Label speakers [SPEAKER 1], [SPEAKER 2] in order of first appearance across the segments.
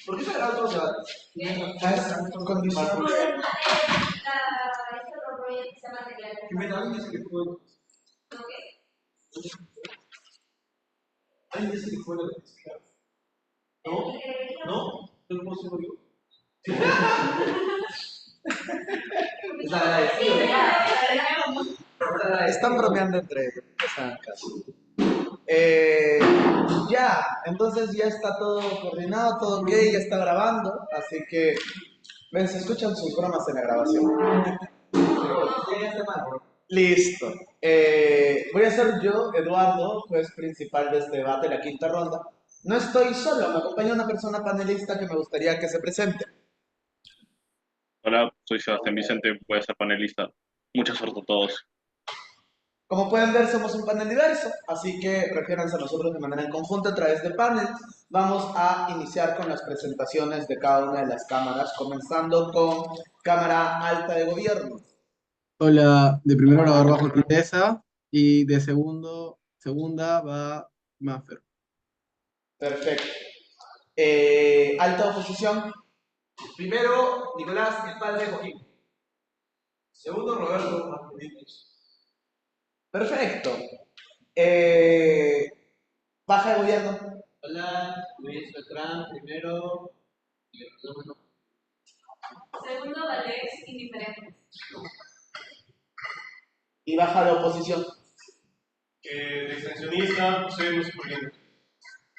[SPEAKER 1] ¿Por qué se agarra otros debates?
[SPEAKER 2] Es condición.
[SPEAKER 1] Y me también dice que fue. Alguien dice que fue la de explicar. ¿No? ¿No? ¿No puedo ser yo? Es agradecido.
[SPEAKER 2] Están bromeando entre ellos. Están en casa. Ya, entonces ya está todo coordinado, todo ok, ya está grabando, así que ven, se escuchan sus bromas en la grabación. Listo. Voy a ser yo, Eduardo, juez principal de este debate, la quinta ronda. No estoy solo, me acompaña una persona panelista que me gustaría que se presente.
[SPEAKER 3] Hola, soy Sebastián Vicente, voy a ser panelista. Mucha suerte a todos.
[SPEAKER 2] Como pueden ver, somos un panel diverso, así que refiéranse a nosotros de manera en conjunto a través del panel. Vamos a iniciar con las presentaciones de cada una de las cámaras, comenzando con cámara alta de gobierno.
[SPEAKER 4] Hola, de primero la bajo Titesa y de segunda va Maffer.
[SPEAKER 2] Perfecto. Alta oposición.
[SPEAKER 1] Primero, Nicolás, el padre de Joaquín. Segundo, Roberto Martínez.
[SPEAKER 2] Perfecto. Baja de gobierno.
[SPEAKER 1] Hola, Luis Beltrán, primero.
[SPEAKER 5] Segundo, Valex, indiferentes.
[SPEAKER 2] Y baja de oposición.
[SPEAKER 1] De extensionista, José Luis Julián.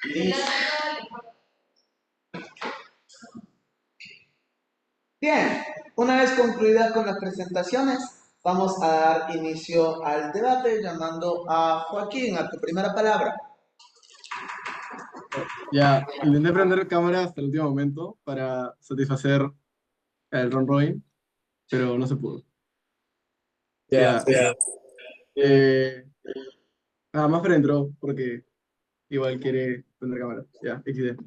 [SPEAKER 2] Listo. Bien, una vez concluidas con las presentaciones, vamos a dar inicio al debate llamando a Joaquín, a tu primera palabra.
[SPEAKER 4] Ya, intenté prender cámara hasta el último momento para satisfacer el Ron Roy, pero no se pudo. Ya, eh, Maffer entró porque igual quiere prender cámara. Ya, XD.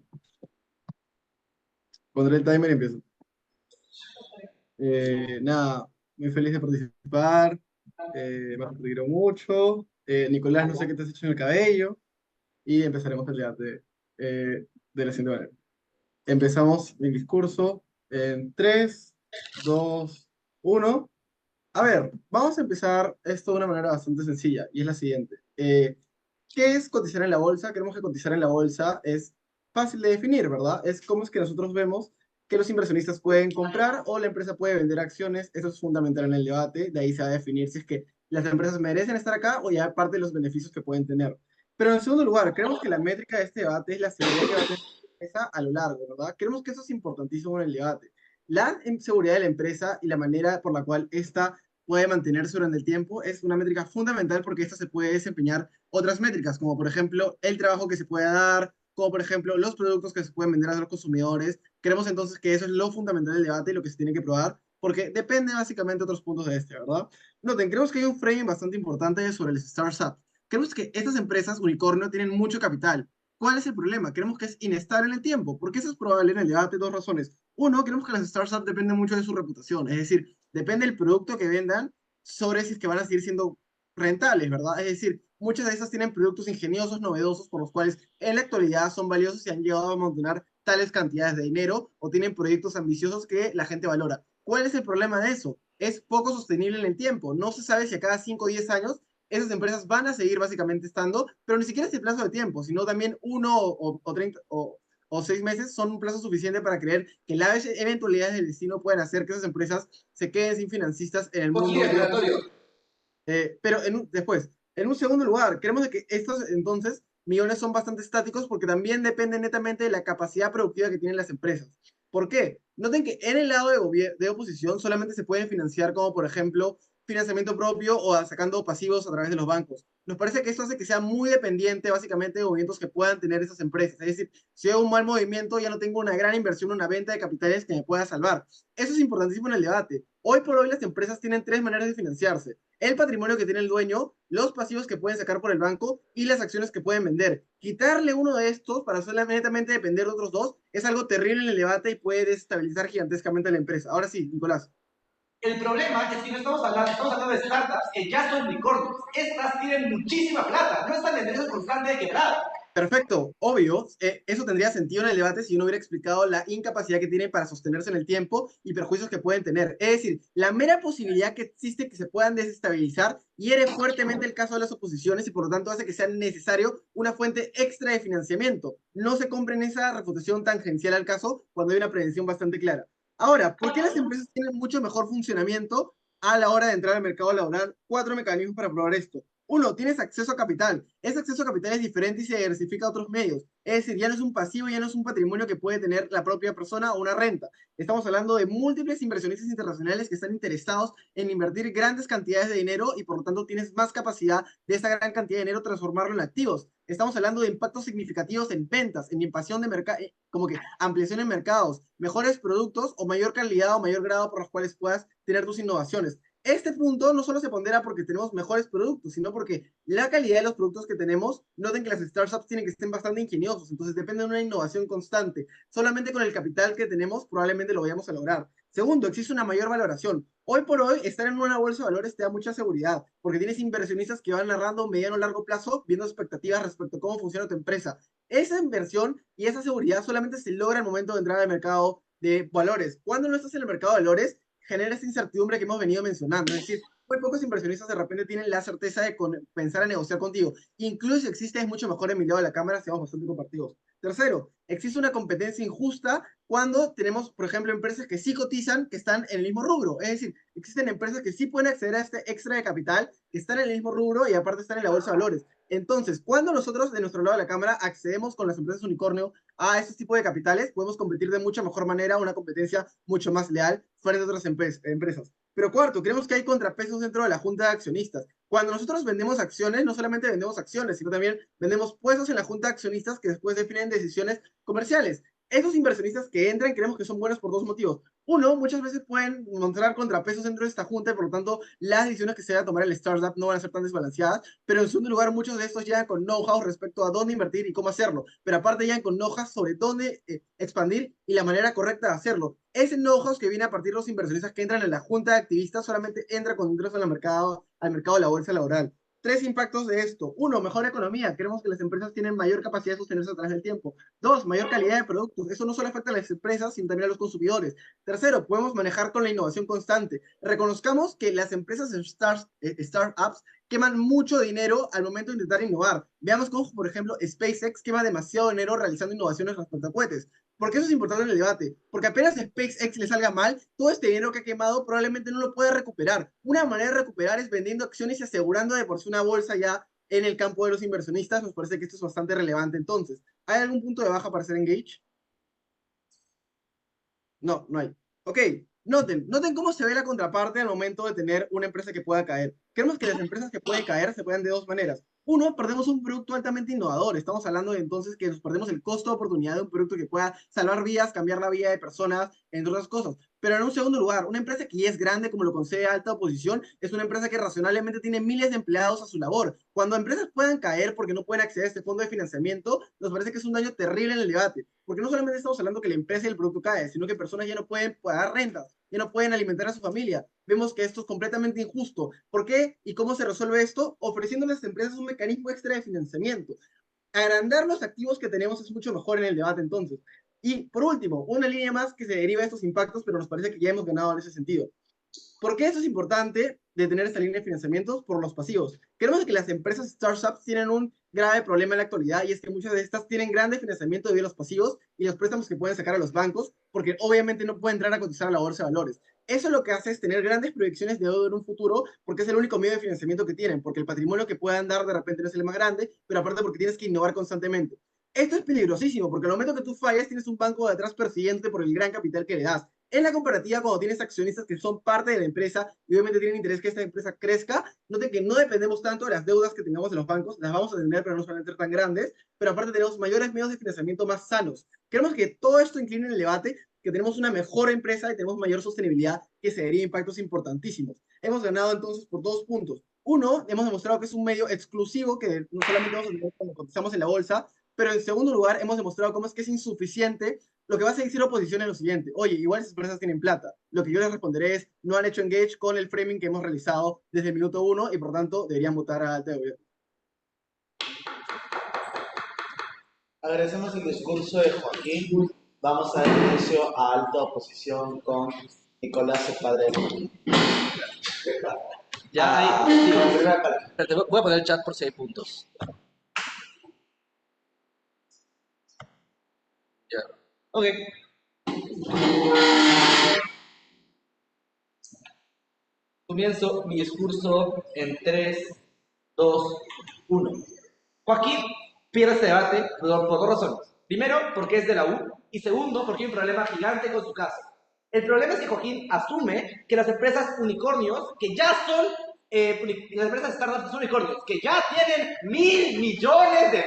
[SPEAKER 4] Pondré el timer y empiezo. Nada, muy feliz de participar. Maffer, te quiero mucho. Nicolás, no sé qué te has hecho en el cabello. Y empezaremos el debate de la siguiente manera. Empezamos mi discurso en 3, 2, 1. A ver, vamos a empezar esto de una manera bastante sencilla y es la siguiente. ¿Qué es cotizar en la bolsa? Creemos que cotizar en la bolsa es fácil de definir, ¿verdad? Es cómo es que nosotros vemos que los inversionistas pueden comprar o la empresa puede vender acciones. Eso es fundamental en el debate. De ahí se va a definir si es que las empresas merecen estar acá o ya parte de los beneficios que pueden tener. Pero en segundo lugar, creemos que la métrica de este debate es la seguridad que va a tener la empresa a lo largo, ¿verdad? Creemos que eso es importantísimo en el debate. La seguridad de la empresa y la manera por la cual esta puede mantenerse durante el tiempo es una métrica fundamental porque esta se puede desempeñar otras métricas, como por ejemplo el trabajo que se puede dar, como por ejemplo los productos que se pueden vender a los consumidores. Creemos entonces que eso es lo fundamental del debate y lo que se tiene que probar, porque depende básicamente de otros puntos de este, ¿verdad? Noten, creemos que hay un framing bastante importante sobre el startup. Creemos que estas empresas unicornio tienen mucho capital. ¿Cuál es el problema? Creemos que es inestable en el tiempo. ¿Por qué eso es probable en el debate? Dos razones. Uno, creemos que las startups dependen mucho de su reputación, es decir, depende del producto que vendan sobre si es que van a seguir siendo rentables, ¿verdad? Es decir, muchas de esas tienen productos ingeniosos, novedosos, por los cuales en la actualidad son valiosos y han llegado a amontonar tales cantidades de dinero o tienen proyectos ambiciosos que la gente valora. ¿Cuál es el problema de eso? Es poco sostenible en el tiempo. No se sabe si a cada 5 o 10 años esas empresas van a seguir básicamente estando, pero ni siquiera es el plazo de tiempo, sino también 1 o 30 o 6 meses son un plazo suficiente para creer que las eventualidades del destino pueden hacer que esas empresas se queden sin financistas en el mundo. Pero después, en un segundo lugar, creemos de que estos entonces millones son bastante estáticos porque también dependen netamente de la capacidad productiva que tienen las empresas. ¿Por qué? Noten que en el lado de oposición solamente se pueden financiar como por ejemplo financiamiento propio o sacando pasivos a través de los bancos. Nos parece que esto hace que sea muy dependiente básicamente de movimientos que puedan tener esas empresas. Es decir, si hay un mal movimiento ya no tengo una gran inversión, una venta de capitales que me pueda salvar. Eso es importantísimo en el debate. Hoy por hoy las empresas tienen tres maneras de financiarse: el patrimonio que tiene el dueño, los pasivos que pueden sacar por el banco y las acciones que pueden vender. Quitarle uno de estos para solamente depender de otros dos es algo terrible en el debate y puede desestabilizar gigantescamente a la empresa. Ahora sí, Nicolás.
[SPEAKER 1] El problema es que no estamos hablando de startups que ya son unicornios. Estas tienen muchísima plata, no están en riesgo constante de quebrar.
[SPEAKER 4] Perfecto, obvio, eso tendría sentido en el debate si yo no hubiera explicado la incapacidad que tienen para sostenerse en el tiempo y perjuicios que pueden tener. Es decir, la mera posibilidad que existe que se puedan desestabilizar hiere fuertemente el caso de las oposiciones y por lo tanto hace que sea necesario una fuente extra de financiamiento. No se compren esa refutación tangencial al caso cuando hay una prevención bastante clara. Ahora, ¿por qué las empresas tienen mucho mejor funcionamiento a la hora de entrar al mercado laboral? 4 mecanismos para probar esto. Uno, tienes acceso a capital. Ese acceso a capital es diferente y se diversifica a otros medios. Es decir, ya no es un pasivo, ya no es un patrimonio que puede tener la propia persona o una renta. Estamos hablando de múltiples inversionistas internacionales que están interesados en invertir grandes cantidades de dinero y por lo tanto tienes más capacidad de esa gran cantidad de dinero transformarlo en activos. Estamos hablando de impactos significativos en ventas, en invasión de mercado, como que ampliación en mercados, mejores productos o mayor calidad o mayor grado por los cuales puedas tener tus innovaciones. Este punto no solo se pondera porque tenemos mejores productos, sino porque la calidad de los productos que tenemos, noten que las startups tienen que estar bastante ingeniosos, entonces depende de una innovación constante. Solamente con el capital que tenemos probablemente lo vayamos a lograr. Segundo, existe una mayor valoración. Hoy por hoy, estar en una bolsa de valores te da mucha seguridad, porque tienes inversionistas que van narrando a mediano o largo plazo, viendo expectativas respecto a cómo funciona tu empresa. Esa inversión y esa seguridad solamente se logra al momento de entrar al mercado de valores. Cuando no estás en el mercado de valores, genera esa incertidumbre que hemos venido mencionando. Es decir, muy pocos inversionistas de repente tienen la certeza de pensar a negociar contigo. Incluso si existe, es mucho mejor enviado a la cámara, seamos bastante compartidos. Tercero, existe una competencia injusta cuando tenemos, por ejemplo, empresas que sí cotizan, que están en el mismo rubro. Es decir, existen empresas que sí pueden acceder a este extra de capital, que están en el mismo rubro y aparte están en la bolsa de valores. Entonces, cuando nosotros de nuestro lado de la cámara accedemos con las empresas unicornio a estos tipos de capitales, podemos competir de mucha mejor manera, una competencia mucho más leal fuera de otras empresas. Pero cuarto, creemos que hay contrapesos dentro de la junta de accionistas. Cuando nosotros vendemos acciones, no solamente vendemos acciones, sino también vendemos puestos en la junta de accionistas que después definen decisiones comerciales. Esos inversionistas que entran creemos que son buenos por dos motivos. Uno, muchas veces pueden mostrar contrapesos dentro de esta junta y por lo tanto las decisiones que se vayan a tomar en el startup no van a ser tan desbalanceadas, pero en segundo lugar muchos de estos llegan con know-how respecto a dónde invertir y cómo hacerlo, pero aparte llegan con know-how sobre dónde expandir y la manera correcta de hacerlo. Ese know-how que viene a partir de los inversionistas que entran en la junta de activistas solamente entra cuando entras al mercado de la bolsa laboral. Tres impactos de esto. Uno, mejor economía. Creemos que las empresas tienen mayor capacidad de sostenerse a través del tiempo. Dos, mayor calidad de productos. Eso no solo afecta a las empresas, sino también a los consumidores. Tercero, podemos manejar con la innovación constante. Reconozcamos que las empresas startups queman mucho dinero al momento de intentar innovar. Veamos cómo, por ejemplo, SpaceX quema demasiado dinero realizando innovaciones respecto a cohetes. ¿Por qué eso es importante en el debate? Porque apenas SpaceX le salga mal, todo este dinero que ha quemado probablemente no lo pueda recuperar. Una manera de recuperar es vendiendo acciones y asegurando de por sí una bolsa ya en el campo de los inversionistas. Nos parece que esto es bastante relevante entonces. ¿Hay algún punto de baja para ser engage? No, no hay. Ok, noten cómo se ve la contraparte al momento de tener una empresa que pueda caer. Creemos que las empresas que pueden caer se pueden de dos maneras. Uno, perdemos un producto altamente innovador. Estamos hablando de entonces que nos perdemos el costo de oportunidad de un producto que pueda salvar vidas, cambiar la vida de personas, entre otras cosas. Pero en un segundo lugar, una empresa que ya es grande, como lo concede alta oposición, es una empresa que razonablemente tiene miles de empleados a su labor. Cuando empresas puedan caer porque no pueden acceder a este fondo de financiamiento, nos parece que es un daño terrible en el debate. Porque no solamente estamos hablando que la empresa y el producto cae, sino que personas ya no pueden pagar rentas, ya no pueden alimentar a su familia. Vemos que esto es completamente injusto. ¿Por qué y cómo se resuelve esto? Ofreciendo a las empresas un mecanismo extra de financiamiento. Agrandar los activos que tenemos es mucho mejor en el debate entonces. Y por último, una línea más que se deriva de estos impactos, pero nos parece que ya hemos ganado en ese sentido. ¿Por qué eso es importante de tener esta línea de financiamientos? Por los pasivos. Creemos que las empresas startups tienen un grave problema en la actualidad y es que muchas de estas tienen grande financiamiento debido a los pasivos y los préstamos que pueden sacar a los bancos porque obviamente no pueden entrar a cotizar a la bolsa de valores. Eso lo que hace es tener grandes proyecciones de deuda en un futuro porque es el único medio de financiamiento que tienen, porque el patrimonio que puedan dar de repente no es el más grande, pero aparte porque tienes que innovar constantemente. Esto es peligrosísimo porque al momento que tú fallas tienes un banco detrás persiguiente por el gran capital que le das. En la comparativa, cuando tienes accionistas que son parte de la empresa y obviamente tienen interés que esta empresa crezca, noten que no dependemos tanto de las deudas que tengamos en los bancos, las vamos a tener, pero no van a ser tan grandes, pero aparte tenemos mayores medios de financiamiento más sanos. Queremos que todo esto incline en el debate, que tenemos una mejor empresa y tenemos mayor sostenibilidad, que se deriva impactos importantísimos. Hemos ganado entonces por dos puntos. Uno, hemos demostrado que es un medio exclusivo que no solamente vamos a tener cuando cotizamos en la bolsa, pero en segundo lugar, hemos demostrado cómo es que es insuficiente. Lo que va a decir oposición es lo siguiente: oye, igual esas empresas tienen plata. Lo que yo les responderé es: no han hecho engage con el framing que hemos realizado desde el minuto 1 y por tanto deberían votar a alta de gobierno.
[SPEAKER 2] Agradecemos el discurso de Joaquín. Vamos a dar inicio a alta oposición con Nicolás, el padre de Joaquín.
[SPEAKER 6] Ya
[SPEAKER 2] Ah,
[SPEAKER 6] hay.
[SPEAKER 2] como primera palabra.
[SPEAKER 6] Espérate, voy a poner el chat por si hay puntos. Ya. Ok. Comienzo mi discurso en 3, 2, 1. Joaquín pierde este debate por dos razones. Primero, porque es de la U. Y segundo, porque hay un problema gigante con su caso. El problema es que Joaquín asume que las empresas unicornios, que ya son, las empresas startups son unicornios, que ya tienen $1.000 millones,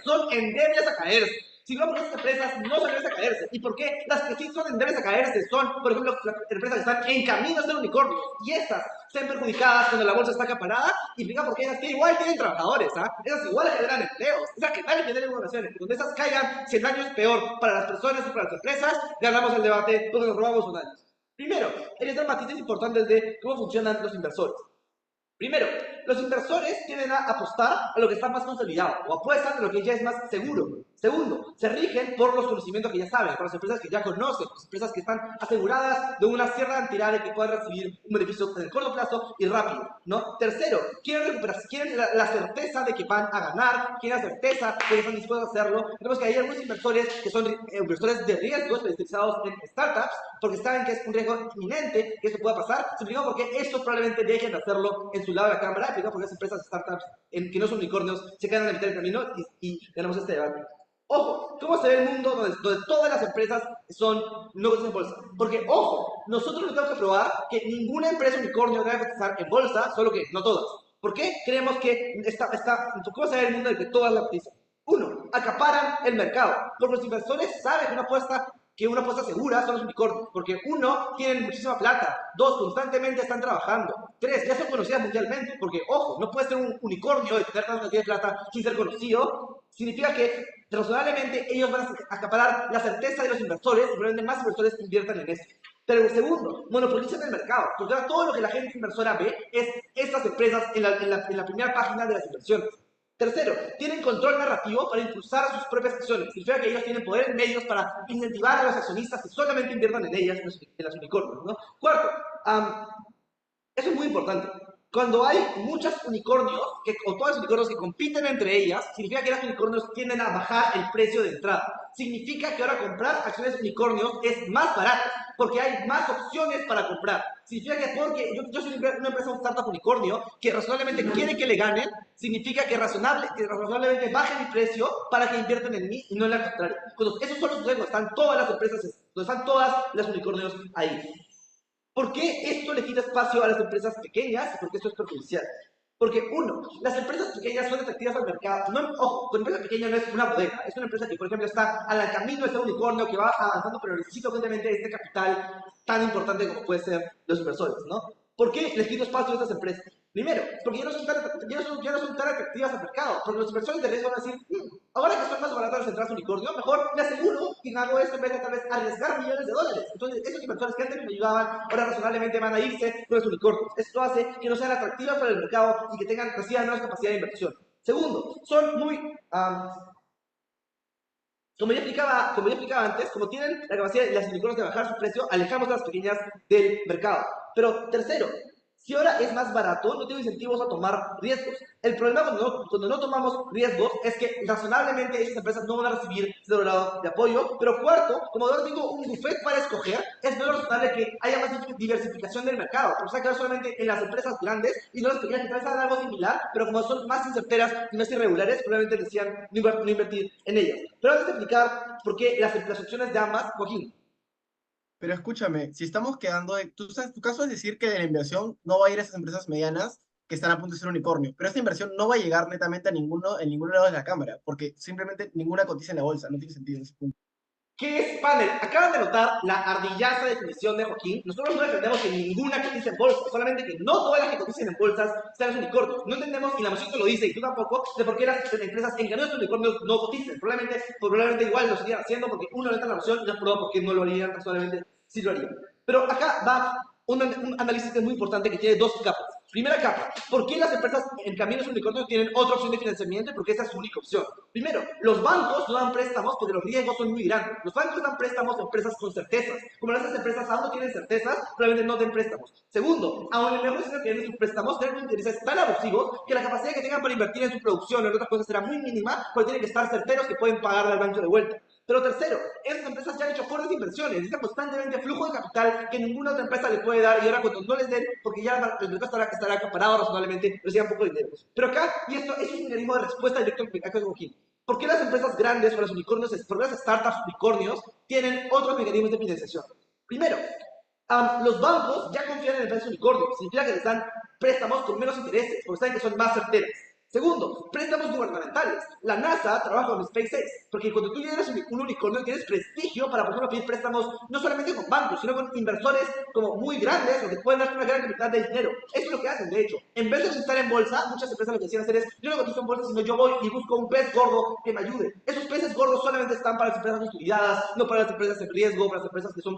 [SPEAKER 6] son endebles a caerse. Si no, porque esas empresas no son endebles a caerse. ¿Y por qué? Las que sí son endebles a caerse son, por ejemplo, las empresas que están en camino a ser unicornios. Y estas se ven perjudicadas cuando la bolsa está acaparada, implica porque ellas que igual tienen trabajadores, esas igual generan empleos, esas que tal generan innovaciones. Donde esas caigan, si el daño es peor para las personas y para las empresas, ganamos el debate porque nos robamos un año. Primero, el dar matices importantes de cómo funcionan los inversores. Primero, los inversores tienden a apostar a lo que está más consolidado o apuestan a lo que ya es más seguro. Segundo, se rigen por los conocimientos que ya saben, por las empresas que ya conocen, por las empresas que están aseguradas de una cierta cantidad de que puedan recibir un beneficio en el corto plazo y rápido, ¿no? Tercero, quieren la certeza de que van a ganar, quieren la certeza de que están dispuestos a hacerlo. Tenemos que hay algunos inversores que son inversores de riesgos especializados en startups porque saben que es un riesgo inminente que esto pueda pasar, simplemente porque estos probablemente dejen de hacerlo en su lado de la cámara, porque las empresas startups que no son unicornios se quedan a la mitad del camino y tenemos este debate. Ojo, ¿cómo se ve el mundo donde todas las empresas son no cotizadas en bolsa? Porque, ojo, nosotros no tenemos que probar que ninguna empresa unicornio debe cotizar en bolsa, solo que no todas. ¿Por qué creemos que cómo se ve el mundo en el que todas la cotizan? Uno, acaparan el mercado, porque los inversores saben que una apuesta segura son los unicornios, porque uno, tienen muchísima plata, dos, constantemente están trabajando, tres, ya son conocidas mundialmente, porque, ojo, no puede ser un unicornio y tener tanta cantidad de plata sin ser conocido, significa que razonablemente ellos van a acaparar la certeza de los inversores y probablemente más inversores inviertan en esto. Pero segundo, monopolizan el mercado, porque ahora todo lo que la gente inversora ve es estas empresas en la primera página de las inversiones. Tercero, tienen control narrativo para impulsar sus propias acciones. Significa que ellos tienen poder en medios para incentivar a los accionistas que solamente inviertan en ellas, en las unicornios, ¿no? Cuarto, eso es muy importante. Cuando hay muchos unicornios, o todos los unicornios que compiten entre ellas, significa que los unicornios tienden a bajar el precio de entrada. Significa que ahora comprar acciones de unicornios es más barato, porque hay más opciones para comprar. Significa que porque yo soy una empresa, un startup unicornio, que razonablemente quiere que le ganen, significa que razonablemente baje mi precio para que inviertan en mí y no en la contraria. Cuando esos son los juegos, están todas las empresas, están todas las unicornios ahí. ¿Por qué esto le quita espacio a las empresas pequeñas? Porque esto es perjudicial. Porque, uno, las empresas pequeñas son atractivas al mercado. No, ojo, una empresa pequeña no es una bodega. Es una empresa que, por ejemplo, está al camino de ser un unicornio, que va avanzando, pero necesita urgentemente este capital tan importante como puede ser los inversores, ¿no? ¿Por qué les quito espacio a estas empresas? Primero, porque ya no son tan atractivas al mercado. Porque los inversores de riesgo van a decir, ahora que son más baratas las entradas unicornio, mejor me aseguro que hago esto en vez de tal vez arriesgar millones de dólares. Entonces, esos inversores que antes me ayudaban, ahora razonablemente van a irse con los unicornios. Esto hace que no sean atractivas para el mercado y que reciban menos capacidad de inversión. Segundo, son muy... como ya explicaba antes, como tienen la capacidad de las unicornios de bajar su precio, alejamos a las pequeñas del mercado. Pero tercero, si ahora es más barato, no tengo incentivos a tomar riesgos. El problema cuando no tomamos riesgos es que razonablemente esas empresas no van a recibir ese lado de apoyo. Pero cuarto, como ahora tengo un buffet para escoger, es menos razonable que haya más diversificación del mercado. Porque se va a quedar solamente en las empresas grandes y no las pequeñas que tal vez hagan algo similar, pero como son más incerteras y más irregulares, probablemente decían no invertir en ellas. Pero antes de explicar por qué las opciones de ambas, Joaquín.
[SPEAKER 4] Pero escúchame, si estamos quedando, tu caso es decir que la inversión no va a ir a esas empresas medianas que están a punto de ser unicornio, pero esta inversión no va a llegar netamente a ningún lado de la cámara, porque simplemente ninguna cotiza en la bolsa, no tiene sentido en ese punto.
[SPEAKER 6] ¿Qué es panel? Acaban de notar la ardillaza definición de Joaquín. Nosotros no defendemos que ninguna cotice en bolsa, solamente que no todas las que coticen en bolsas sean unicornios. No entendemos, y la moción te lo dice, y tú tampoco, de por qué las empresas en camino de unicornios no coticen. Probablemente igual lo seguirían haciendo porque uno no está en la moción y no es probado porque no lo harían, solamente sí lo harían. Pero acá va un análisis que es muy importante que tiene dos capas. Primera capa, ¿por qué las empresas en caminos unicornios tienen otra opción de financiamiento y por qué esa es su única opción? Primero, los bancos no dan préstamos porque los riesgos son muy grandes. Los bancos dan préstamos a empresas con certezas. Como las empresas aún no tienen certezas, probablemente no den préstamos. Segundo, aún el negocio que tienen sus préstamos tienen intereses tan abusivos que la capacidad que tengan para invertir en su producción o en otras cosas será muy mínima, porque tienen que estar certeros que pueden pagarle al banco de vuelta. Pero tercero, esas empresas ya han hecho fuertes inversiones, necesitan constantemente flujo de capital que ninguna otra empresa le puede dar, y ahora cuando no les den, porque ya el mercado estará acaparado razonablemente, reciban poco dinero. Pero acá, y esto es un mecanismo de respuesta directo al mercado de Coquín. ¿Por qué las empresas grandes o los unicornios, por qué las startups unicornios tienen otros mecanismos de financiación? Primero, los bancos ya confían en empresas unicornios, significa que les dan préstamos con menos intereses, porque saben que son más certeras. Segundo, préstamos gubernamentales. La NASA trabaja con SpaceX, porque cuando tú eres un unicornio tienes prestigio para, por ejemplo, pedir préstamos no solamente con bancos, sino con inversores como muy grandes o que pueden darte una gran cantidad de dinero. Eso es lo que hacen, de hecho. En vez de estar en bolsa, muchas empresas lo que decían hacer es, yo no cotizo en bolsa, sino yo voy y busco un pez gordo que me ayude. Esos peces gordos solamente están para las empresas consolidadas, no para las empresas en riesgo, para las empresas que son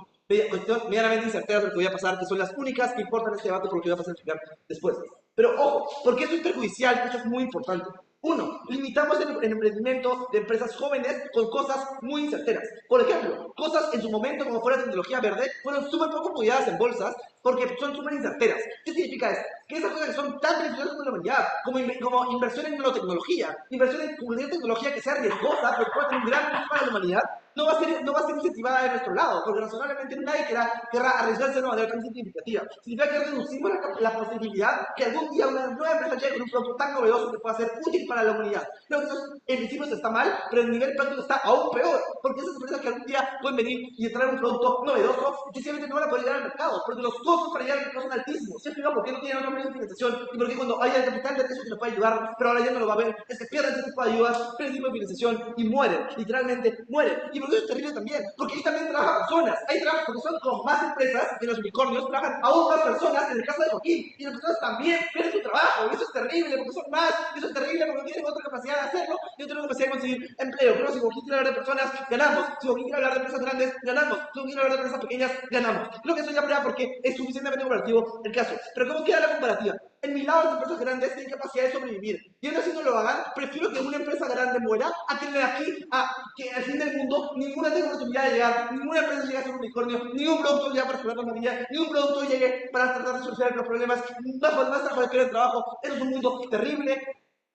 [SPEAKER 6] medianamente incerteras de lo que voy a pasar, que son las únicas que importan en este debate por lo que voy a pasar a explicar después. Pero ojo, porque esto es perjudicial, esto es muy importante. Uno, limitamos el emprendimiento de empresas jóvenes con cosas muy incerteras. Por ejemplo, cosas en su momento, como fuera tecnología verde, fueron súper poco apoyadas en bolsas porque son súper incerteras. ¿Qué significa esto? Que esas cosas que son tan beneficiosas como la humanidad, como inversión en nanotecnología, inversión en cualquier tecnología que sea riesgosa, pero puede tener un gran riesgo para la humanidad, no va a ser incentivada de nuestro lado, porque razonablemente nadie querrá arriesgarse de una manera tan significativa. Significa que reducimos la posibilidad que algún día una nueva empresa llegue con un producto tan novedoso que pueda ser útil para la humanidad. Creo que eso en principio está mal, pero en nivel práctico está aún peor, porque esas empresas que algún día pueden venir y entrar un producto novedoso, sencillamente no van a poder llegar al mercado, porque los costos para llegar al mercado son altísimos. Siempre digo, ¿por qué no tienen otra medio de financiación? Y porque cuando haya el capital de riesgo que les puede ayudar, pero ahora ya no lo va a ver, es que pierden ese tipo de ayudas, pierden ese tipo de financiación y mueren, literalmente mueren. Y por eso es terrible también, porque ahí también trabajan personas, ahí trabajan, porque son con más empresas que los unicornios, trabajan aún más personas en el caso de Joaquín, y las personas también pierden su trabajo, y eso es terrible, porque son más, y eso es terrible porque no tienen otra capacidad de hacerlo, y no tienen capacidad de conseguir empleo. Pero si Joaquín quiere hablar de personas, ganamos. Si Joaquín quiere hablar de empresas grandes, ganamos. Si Joaquín quiere hablar de empresas pequeñas, ganamos. Creo que eso ya prueba porque es suficientemente comparativo el caso. Pero ¿cómo queda la comparativa? En mi lado, las empresas grandes tienen capacidad de sobrevivir. Y aún así no lo hagan, prefiero que una empresa grande muera a que de aquí a que al fin del mundo ninguna tenga oportunidad de llegar, ninguna empresa llegue a ser un unicornio, ningún producto llegue para salvar la humanidad, ningún producto llegue para tratar de solucionar los problemas, más trabajo de el trabajo. Eso es un mundo terrible.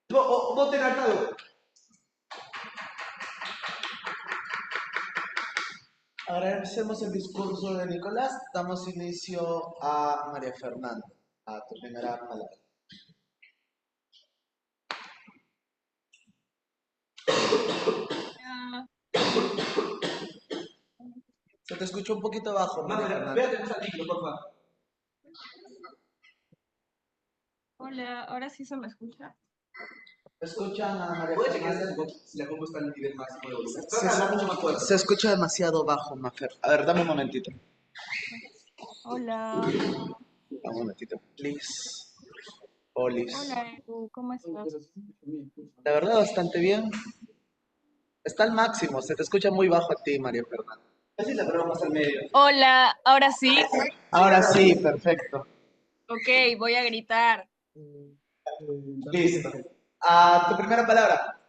[SPEAKER 6] Voten al Tado.
[SPEAKER 2] Agradecemos el discurso de Nicolás. Damos inicio a María Fernanda, a tu primera palabra. Se te escucha un poquito bajo, María Fernanda.
[SPEAKER 6] Véate un artículo, por favor.
[SPEAKER 5] Hola, ¿ahora sí se me escucha?
[SPEAKER 2] Escuchan a María
[SPEAKER 1] ¿Puedes checar
[SPEAKER 2] Fernanda.
[SPEAKER 1] si la compu está al nivel máximo de volumen?
[SPEAKER 2] Se,
[SPEAKER 1] Trata de hablar mucho más fuerte.
[SPEAKER 2] se escucha demasiado bajo, Mafer. A ver, dame un momentito.
[SPEAKER 5] Hola.
[SPEAKER 2] Un momentito, please. Olis.
[SPEAKER 5] Hola, Edu, ¿cómo estás?
[SPEAKER 2] La verdad, bastante bien. Está al máximo. Se te escucha muy bajo a ti, María Fernanda.
[SPEAKER 1] Así la ponemos más al medio.
[SPEAKER 5] Hola, ahora sí.
[SPEAKER 2] Ahora sí, perfecto.
[SPEAKER 5] Ok, voy a gritar.
[SPEAKER 2] Listo. A tu primera palabra.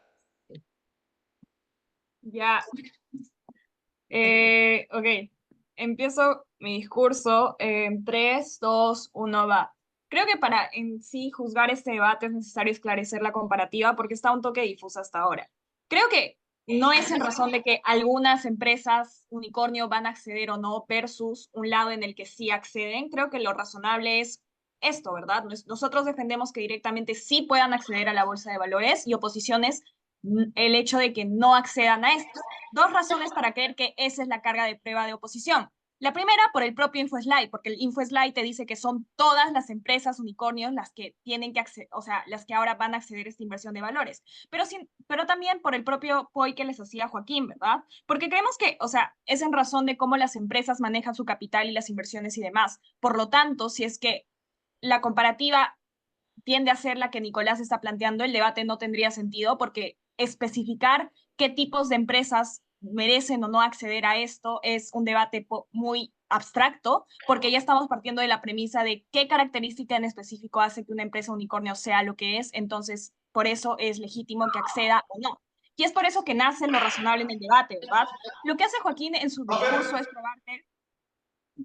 [SPEAKER 5] Ya. Ok, empiezo mi discurso en 3, 2, 1, va. Creo que para en sí juzgar este debate es necesario esclarecer la comparativa porque está un toque difuso hasta ahora. Creo que no es en razón de que algunas empresas unicornio van a acceder o no versus un lado en el que sí acceden. Creo que lo razonable es esto, ¿verdad? Nosotros defendemos que directamente sí puedan acceder a la bolsa de valores y oposiciones el hecho de que no accedan a esto. Dos razones para creer que esa es la carga de prueba de oposición. La primera, por el propio InfoSlide, porque el InfoSlide te dice que son todas las empresas unicornios las que tienen que acceder, o sea, las que ahora van a acceder a esta inversión de valores. Pero también por el propio POI que les hacía Joaquín, ¿verdad? Porque creemos que, o sea, es en razón de cómo las empresas manejan su capital y las inversiones y demás. Por lo tanto, si es que la comparativa tiende a ser la que Nicolás está planteando, el debate no tendría sentido porque especificar qué tipos de empresas merecen o no acceder a esto es un debate muy abstracto, porque ya estamos partiendo de la premisa de qué característica en específico hace que una empresa unicornio sea lo que es, entonces por eso es legítimo que acceda o no. Y es por eso que nace lo razonable en el debate, ¿verdad? Lo que hace Joaquín en su discurso es probarte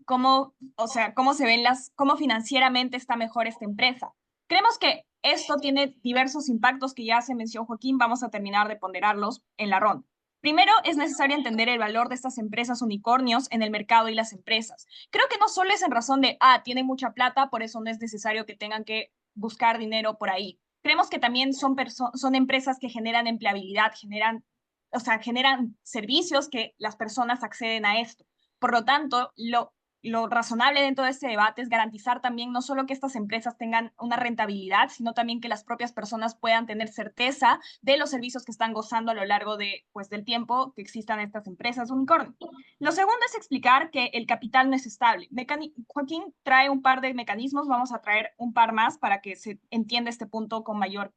[SPEAKER 5] cómo, o sea, cómo se ven cómo financieramente está mejor esta empresa. Creemos que esto tiene diversos impactos que ya se mencionó Joaquín, vamos a terminar de ponderarlos en la ronda. Primero, es necesario entender el valor de estas empresas unicornios en el mercado y las empresas. Creo que no solo es en razón de, tienen mucha plata, por eso no es necesario que tengan que buscar dinero por ahí. Creemos que también son empresas que generan empleabilidad, generan servicios que las personas acceden a esto. Por lo tanto, lo razonable dentro de este debate es garantizar también no solo que estas empresas tengan una rentabilidad, sino también que las propias personas puedan tener certeza de los servicios que están gozando a lo largo del tiempo que existan estas empresas unicornio. Lo segundo es explicar que el capital no es estable. Joaquín trae un par de mecanismos, vamos a traer un par más para que se entienda este punto con mayor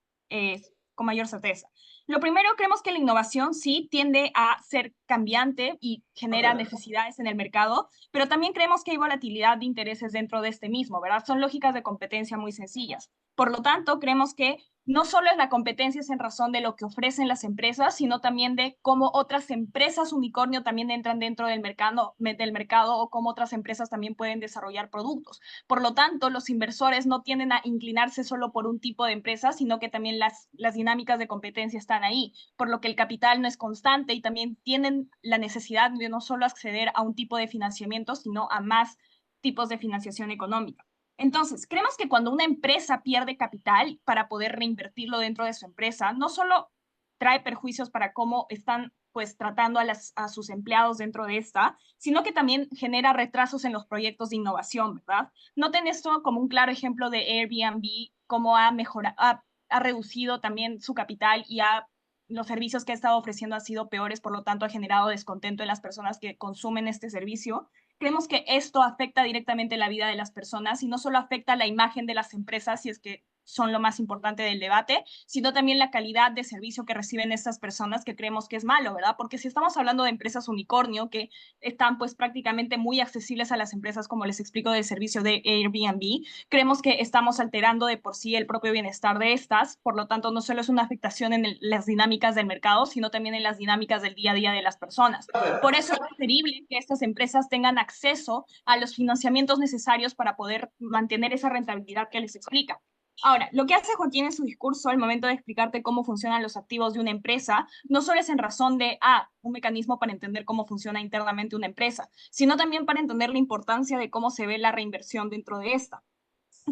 [SPEAKER 5] certeza. Lo primero, creemos que la innovación sí tiende a ser cambiante y genera necesidades en el mercado, pero también creemos que hay volatilidad de intereses dentro de este mismo, ¿verdad? Son lógicas de competencia muy sencillas. Por lo tanto, creemos que no solo es la competencia es en razón de lo que ofrecen las empresas, sino también de cómo otras empresas unicornio también entran dentro del mercado o cómo otras empresas también pueden desarrollar productos. Por lo tanto, los inversores no tienden a inclinarse solo por un tipo de empresa, sino que también las dinámicas de competencia están ahí, por lo que el capital no es constante y también tienen la necesidad de no solo acceder a un tipo de financiamiento, sino a más tipos de financiación económica. Entonces, creemos que cuando una empresa pierde capital para poder reinvertirlo dentro de su empresa, no solo trae perjuicios para cómo están pues tratando a sus empleados dentro de esta, sino que también genera retrasos en los proyectos de innovación, ¿verdad? Noten esto como un claro ejemplo de Airbnb, cómo ha mejorado, ha reducido también su capital y los servicios que ha estado ofreciendo han sido peores, por lo tanto ha generado descontento en las personas que consumen este servicio. Creemos que esto afecta directamente la vida de las personas y no solo afecta la imagen de las empresas, si es que son lo más importante del debate, sino también la calidad de servicio que reciben estas personas, que creemos que es malo, ¿verdad? Porque si estamos hablando de empresas unicornio, que están pues prácticamente muy accesibles a las empresas, como les explico del servicio de Airbnb, creemos que estamos alterando de por sí el propio bienestar de estas, por lo tanto no solo es una afectación en las dinámicas del mercado, sino también en las dinámicas del día a día de las personas. Por eso es preferible que estas empresas tengan acceso a los financiamientos necesarios para poder mantener esa rentabilidad que les explica. Ahora, lo que hace Joaquín en su discurso al momento de explicarte cómo funcionan los activos de una empresa, no solo es en razón de, un mecanismo para entender cómo funciona internamente una empresa, sino también para entender la importancia de cómo se ve la reinversión dentro de esta.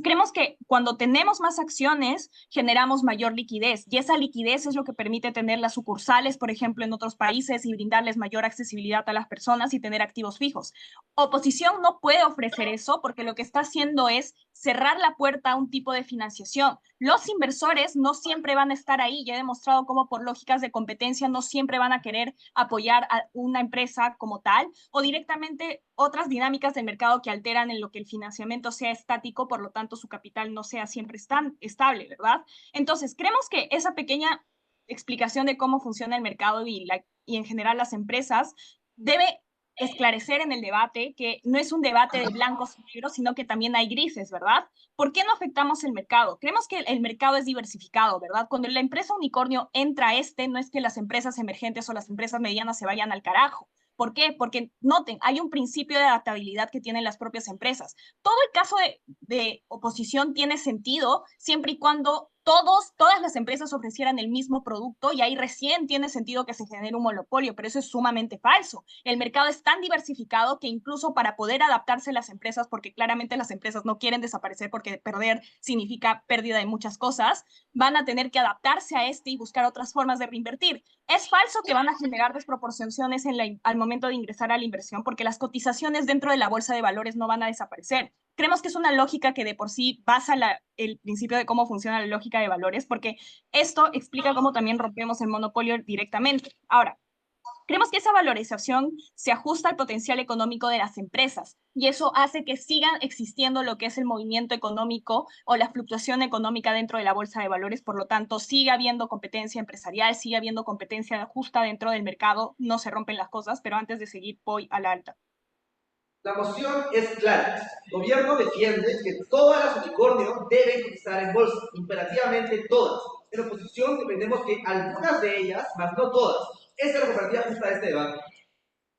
[SPEAKER 5] Creemos que cuando tenemos más acciones, generamos mayor liquidez y esa liquidez es lo que permite tener las sucursales, por ejemplo, en otros países y brindarles mayor accesibilidad a las personas y tener activos fijos. Oposición no puede ofrecer eso porque lo que está haciendo es cerrar la puerta a un tipo de financiación. Los inversores no siempre van a estar ahí. Ya he demostrado cómo por lógicas de competencia no siempre van a querer apoyar a una empresa como tal o directamente otras dinámicas del mercado que alteran en lo que el financiamiento sea estático, por lo tanto su capital no sea siempre tan estable, ¿verdad? Entonces, creemos que esa pequeña explicación de cómo funciona el mercado y en general las empresas debe esclarecer en el debate que no es un debate de blancos y negros, sino que también hay grises, ¿verdad? ¿Por qué no afectamos el mercado? Creemos que el mercado es diversificado, ¿verdad? Cuando la empresa unicornio entra a no es que las empresas emergentes o las empresas medianas se vayan al carajo. ¿Por qué? Porque noten, hay un principio de adaptabilidad que tienen las propias empresas. Todo el caso de oposición tiene sentido siempre y cuando todas las empresas ofrecieran el mismo producto y ahí recién tiene sentido que se genere un monopolio, pero eso es sumamente falso. El mercado es tan diversificado que incluso para poder adaptarse las empresas, porque claramente las empresas no quieren desaparecer porque perder significa pérdida de muchas cosas, van a tener que adaptarse a y buscar otras formas de reinvertir. Es falso que van a generar desproporciones al momento de ingresar a la inversión porque las cotizaciones dentro de la bolsa de valores no van a desaparecer. Creemos que es una lógica que de por sí basa el principio de cómo funciona la lógica de valores, porque esto explica cómo también rompemos el monopolio directamente. Ahora, creemos que esa valorización se ajusta al potencial económico de las empresas y eso hace que sigan existiendo lo que es el movimiento económico o la fluctuación económica dentro de la bolsa de valores. Por lo tanto, sigue habiendo competencia empresarial, sigue habiendo competencia justa dentro del mercado, no se rompen las cosas, pero antes de seguir voy a la alta.
[SPEAKER 6] La moción es clara. El gobierno defiende que todas las unicornios deben cotizar en bolsa, imperativamente todas. En oposición defendemos que algunas de ellas, mas no todas. Esa es la comparativa justa de este debate.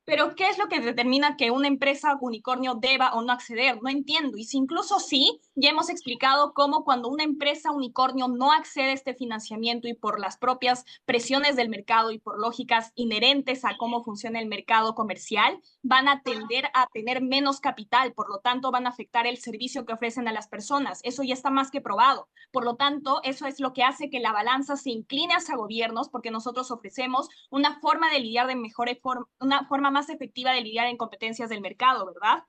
[SPEAKER 5] Pero, ¿qué es lo que determina que una empresa unicornio deba o no acceder? No entiendo. Y si incluso sí, ya hemos explicado cómo cuando una empresa unicornio no accede a este financiamiento y por las propias presiones del mercado y por lógicas inherentes a cómo funciona el mercado comercial, van a tender a tener menos capital, por lo tanto van a afectar el servicio que ofrecen a las personas. Eso ya está más que probado. Por lo tanto, eso es lo que hace que la balanza se incline hacia gobiernos, porque nosotros ofrecemos una forma de lidiar de mejor forma, una forma más efectiva de lidiar en competencias del mercado, ¿verdad?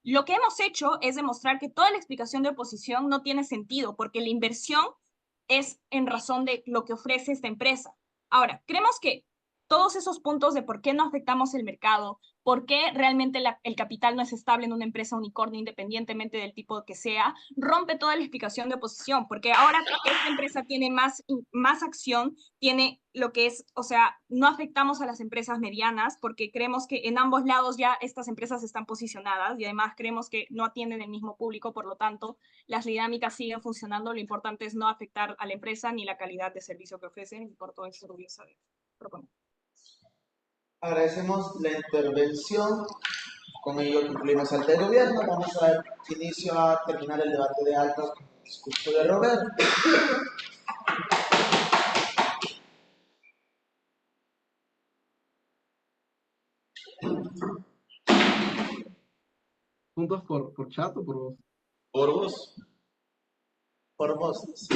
[SPEAKER 5] Lo que hemos hecho es demostrar que toda la explicación de oposición no tiene sentido, porque la inversión es en razón de lo que ofrece esta empresa. Ahora, creemos que todos esos puntos de por qué no afectamos el mercado, por qué realmente el capital no es estable en una empresa unicornio independientemente del tipo que sea, rompe toda la explicación de oposición, porque ahora esta empresa tiene más acción, tiene lo que es, o sea, no afectamos a las empresas medianas porque creemos que en ambos lados ya estas empresas están posicionadas y además creemos que no atienden el mismo público, por lo tanto, las dinámicas siguen funcionando, lo importante es no afectar a la empresa ni la calidad de servicio que ofrecen y por todo eso lo voy a saber. Proponer.
[SPEAKER 2] Agradecemos la intervención. Con ello concluimos ante el gobierno. Vamos a dar inicio a terminar el debate de altos con el discurso de Roberto.
[SPEAKER 4] ¿Puntos por chat o por voz?
[SPEAKER 1] Por vos.
[SPEAKER 2] Por vos.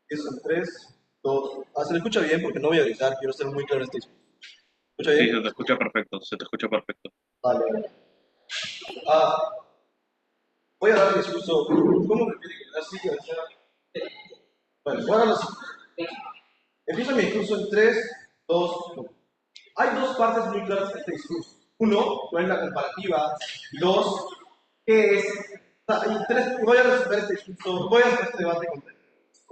[SPEAKER 1] Eso en 3, 2. Se me escucha bien porque no voy a gritar, quiero ser muy claro en este discurso. ¿Escucha
[SPEAKER 3] Sí,
[SPEAKER 1] bien?
[SPEAKER 3] se te escucha perfecto, se te escucha perfecto.
[SPEAKER 1] Vale, vale. Voy a dar el discurso. ¿Cómo prefiere que así? Bueno, voy a dar así. Empiezo mi discurso en 3, 2, 1. Hay dos partes muy claras en este discurso. Uno, cuál es la comparativa. Y dos, qué es. Y tres, voy a resolver este discurso, voy a hacer este debate completo.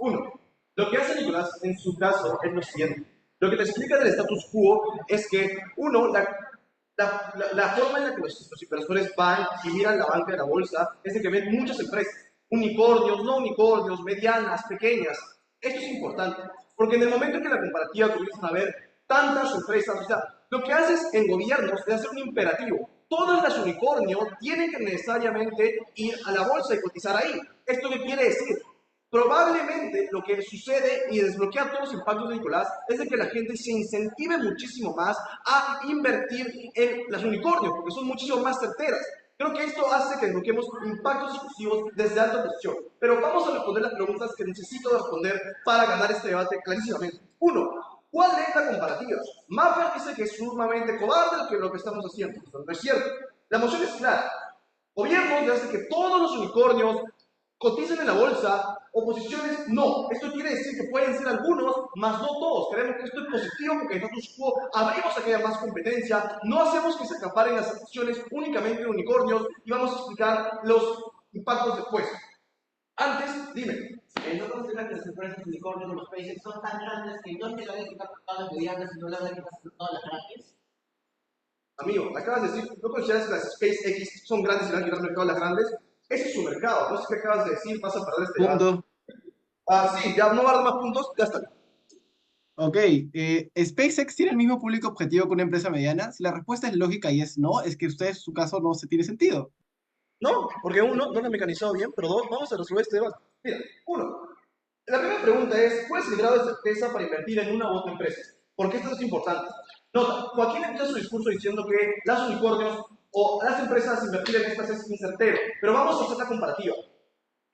[SPEAKER 1] Uno, lo que hace Nicolás en su caso es lo siguiente. Lo que te explica del status quo es que, uno, la forma en la que los inversores van y miran la banca de la bolsa es de que ven muchas empresas, unicornios, no unicornios, medianas, pequeñas. Esto es importante, porque en el momento en que la comparativa comienzan a ver tantas empresas, o sea, lo que haces en gobiernos es hacer un imperativo. Todas las unicornios tienen que necesariamente ir a la bolsa y cotizar ahí. ¿Esto qué quiere decir? Probablemente lo que sucede y desbloquea todos los impactos de Nicolás es de que la gente se incentive muchísimo más a invertir en las unicornios, porque son muchísimo más certeras. Creo que esto hace que desbloqueemos impactos exclusivos desde alta posición. Pero vamos a responder las preguntas que necesito responder para ganar este debate clarísimamente. Uno, ¿cuál es la comparativa? Mapper dice que es sumamente cobarde lo que estamos haciendo. Eso no es cierto. La moción es clara. Gobiernos le hace que todos los unicornios coticen en la bolsa, oposiciones no. Esto quiere decir que pueden ser algunos, más no todos. Creemos que esto es positivo porque en status quo abrimos a que haya más competencia, no hacemos que se acaparen las acciones únicamente de unicornios y vamos a explicar los impactos después. Antes, dime.
[SPEAKER 7] ¿No consideran que las empresas unicornios de los países son tan grandes que no es que la hayan quitado todas las medianas y no la hayan quitado todas las grandes?
[SPEAKER 1] Amigo, acabas de decir, ¿no consideras que las SpaceX son grandes y van a quitar el mercado a las grandes? Ese es su mercado, no sé qué acabas de decir, vas a perder este debate.
[SPEAKER 4] Punto.
[SPEAKER 1] Sí, ya no va a dar más puntos, ya está.
[SPEAKER 4] Ok, ¿SpaceX tiene el mismo público objetivo que una empresa mediana? Si la respuesta es lógica y es no, es que usted, su caso no se tiene sentido.
[SPEAKER 1] No, porque uno, no lo he mecanizado bien, pero dos, vamos a resolver este debate. Mira, uno, la primera pregunta es, ¿cuál es el grado de certeza para invertir en una u otra empresa? Porque esto es importante. Nota, Joaquín empieza su discurso diciendo que las unicornios o las empresas invertir en estas es incertero, pero vamos a hacer la comparativa.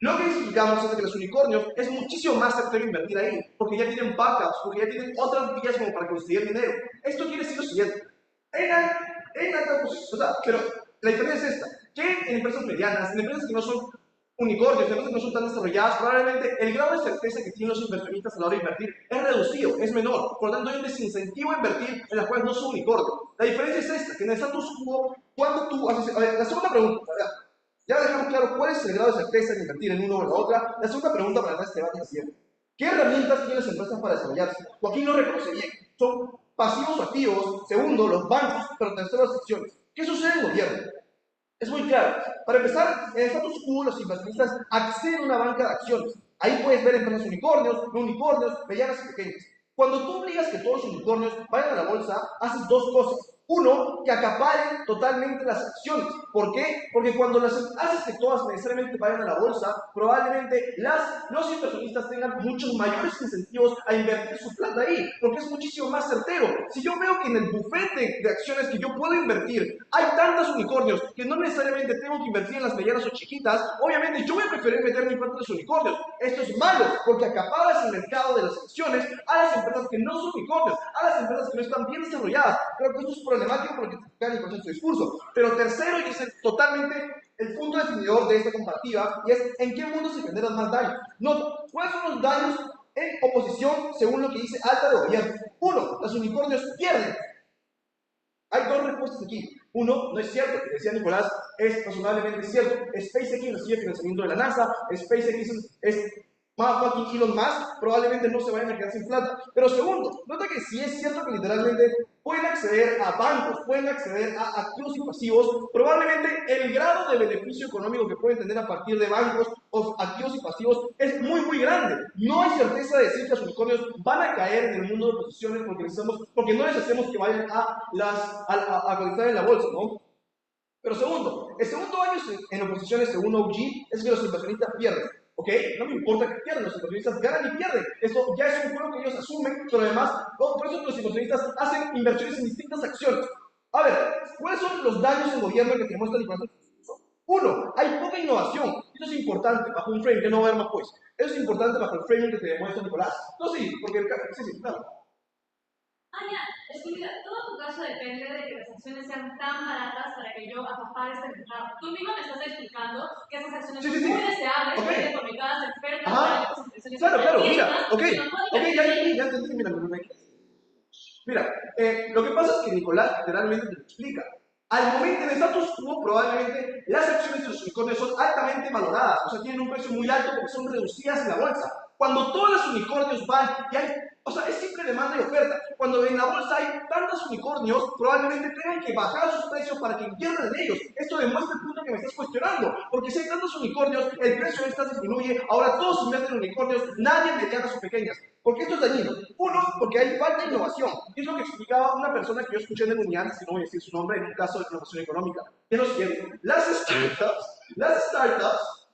[SPEAKER 1] Lo que explicamos es que los unicornios es muchísimo más certero invertir ahí, porque ya tienen backups, porque ya tienen otras vías como para conseguir dinero. Esto quiere decir lo siguiente. En alta posición, o sea, pero la diferencia es esta, que en empresas medianas, en empresas que no son unicornios, empresas que no son tan desarrolladas, probablemente el grado de certeza que tienen los inversionistas a la hora de invertir es reducido, es menor. Por lo tanto, hay un desincentivo a invertir en las cuales no son unicornios. La diferencia es esta, que en el status quo, cuando tú haces... A ver, la segunda pregunta, ¿verdad? Ya dejamos claro cuál es el grado de certeza en invertir en uno o en la otra. La segunda pregunta para este debate es la siguiente. ¿Qué herramientas tienen las empresas para desarrollarse? Joaquín lo reconoce bien. Son pasivos o activos. Segundo, los bancos. Pero tercero, las acciones. ¿Qué sucede en el gobierno? Es muy claro. Para empezar, en el status quo, los inversionistas acceden a una banca de acciones. Ahí puedes ver empresas unicornios, no unicornios, medianas y pequeñas. Cuando tú obligas que todos los unicornios vayan a la bolsa, haces dos cosas. Uno, que acaparen totalmente las acciones. ¿Por qué? Porque cuando las haces que todas necesariamente vayan a la bolsa, probablemente los inversionistas tengan muchos mayores incentivos a invertir su plata ahí, porque es muchísimo más certero. Si yo veo que en el bufete de acciones que yo puedo invertir hay tantos unicornios que no necesariamente tengo que invertir en las medianas o chiquitas, obviamente yo voy a preferir meter mi plata en los unicornios. Esto es malo, porque acaparas el mercado de las acciones a las empresas que no son unicornios, a las empresas que no están bien desarrolladas. Creo que esto es problemático por lo que te explica en su discurso. Pero tercero, y es totalmente el punto definidor de esta comparativa, y es en qué mundo se generan más daños. No, ¿cuáles son los daños en oposición según lo que dice Alta de Gobierno? Uno, los unicornios pierden. Hay dos respuestas aquí. Uno, no es cierto, lo que decía Nicolás, es razonablemente cierto. SpaceX recibe financiamiento de la NASA, SpaceX es más Joaquín Elon Musk, probablemente no se vayan a quedar sin plata. Pero segundo, nota que sí es cierto que literalmente pueden acceder a bancos, pueden acceder a activos y pasivos, probablemente el grado de beneficio económico que pueden tener a partir de bancos o activos y pasivos es muy, muy grande. No hay certeza de decir que los unicornios van a caer en el mundo de posiciones porque no les hacemos que vayan a cotizar en la bolsa, ¿no? Pero segundo, el segundo daño en oposiciones, según OG, es que los inversionistas pierden. ¿Ok? No me importa que pierdan, los inversionistas ganan y pierden. Esto ya es un juego que ellos asumen, pero además, por eso los inversionistas hacen inversiones en distintas acciones. A ver, ¿cuáles son los daños del gobierno que te muestra Nicolás? Uno, hay poca innovación. Eso es importante bajo un frame que no va a haber más pues. Eso es importante bajo el frame que te demuestra Nicolás. No, sí, porque sí, claro.
[SPEAKER 8] Ya, es que mira, todo tu caso depende de que las acciones sean tan baratas para que yo acapare este mercado. Tú mismo me estás explicando que esas acciones son muy deseables,
[SPEAKER 1] okay,
[SPEAKER 8] porque cada experto
[SPEAKER 1] ajá, claro, mira, ya entendí, mira, lo que pasa es que Nicolás literalmente te lo explica. Al momento en el status quo, probablemente las acciones de los unicornios son altamente valoradas, o sea, tienen un precio muy alto porque son reducidas en la bolsa. Cuando todos los unicornios van y hay, o sea, es simple demanda y oferta. Cuando en la bolsa hay tantos unicornios, probablemente tengan que bajar sus precios para que inviertan en ellos. Esto demuestra el punto que me estás cuestionando, porque si hay tantos unicornios, el precio de estas disminuye, ahora todos invierten en unicornios, nadie en medianas o pequeñas. ¿Por qué esto es dañino? Uno, porque hay falta de innovación. Y es lo que explicaba una persona que yo escuché en el Uniantes, si no voy a decir su nombre, en un caso de innovación económica. Que nos siguiente. Las startups,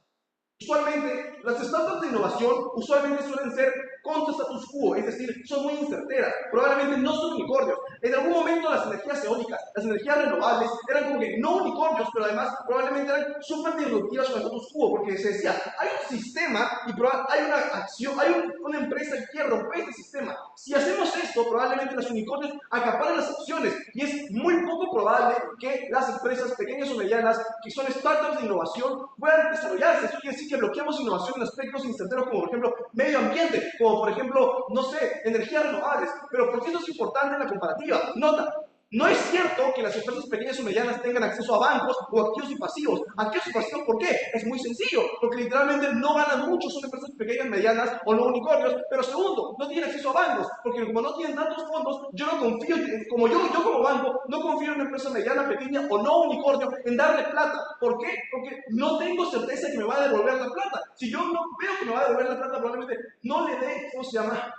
[SPEAKER 1] usualmente, las startups de innovación usualmente suelen ser contra status quo, es decir, son muy incerteras, probablemente no son unicornios. En algún momento las energías eólicas, las energías renovables, eran como que no unicornios, pero además probablemente eran súper disruptivas con el status quo, porque se decía, hay un sistema y hay una acción, hay una empresa que quiere romper este sistema. Si hacemos esto, probablemente los unicornios acaparen las acciones, y es muy poco probable que las empresas pequeñas o medianas, que son startups de innovación, puedan desarrollarse. Esto quiere decir que bloqueamos innovación en aspectos incerteros como, por ejemplo, medio ambiente, como por ejemplo, no sé, energías renovables. Pero ¿por qué eso es importante en la comparativa? Nota, no es cierto que las empresas pequeñas o medianas tengan acceso a bancos o activos y pasivos. Activos y pasivos, ¿por qué? Es muy sencillo, porque literalmente no ganan mucho, son empresas pequeñas, medianas o no unicornios. Pero segundo, no tienen acceso a bancos, porque como no tienen tantos fondos, yo no confío, como yo como banco, no confío en una empresa mediana, pequeña o no unicornio en darle plata. ¿Por qué? Porque no tengo certeza de que me va a devolver la plata. Si yo no veo que me va a devolver la plata, probablemente no le dé, ¿cómo se llama?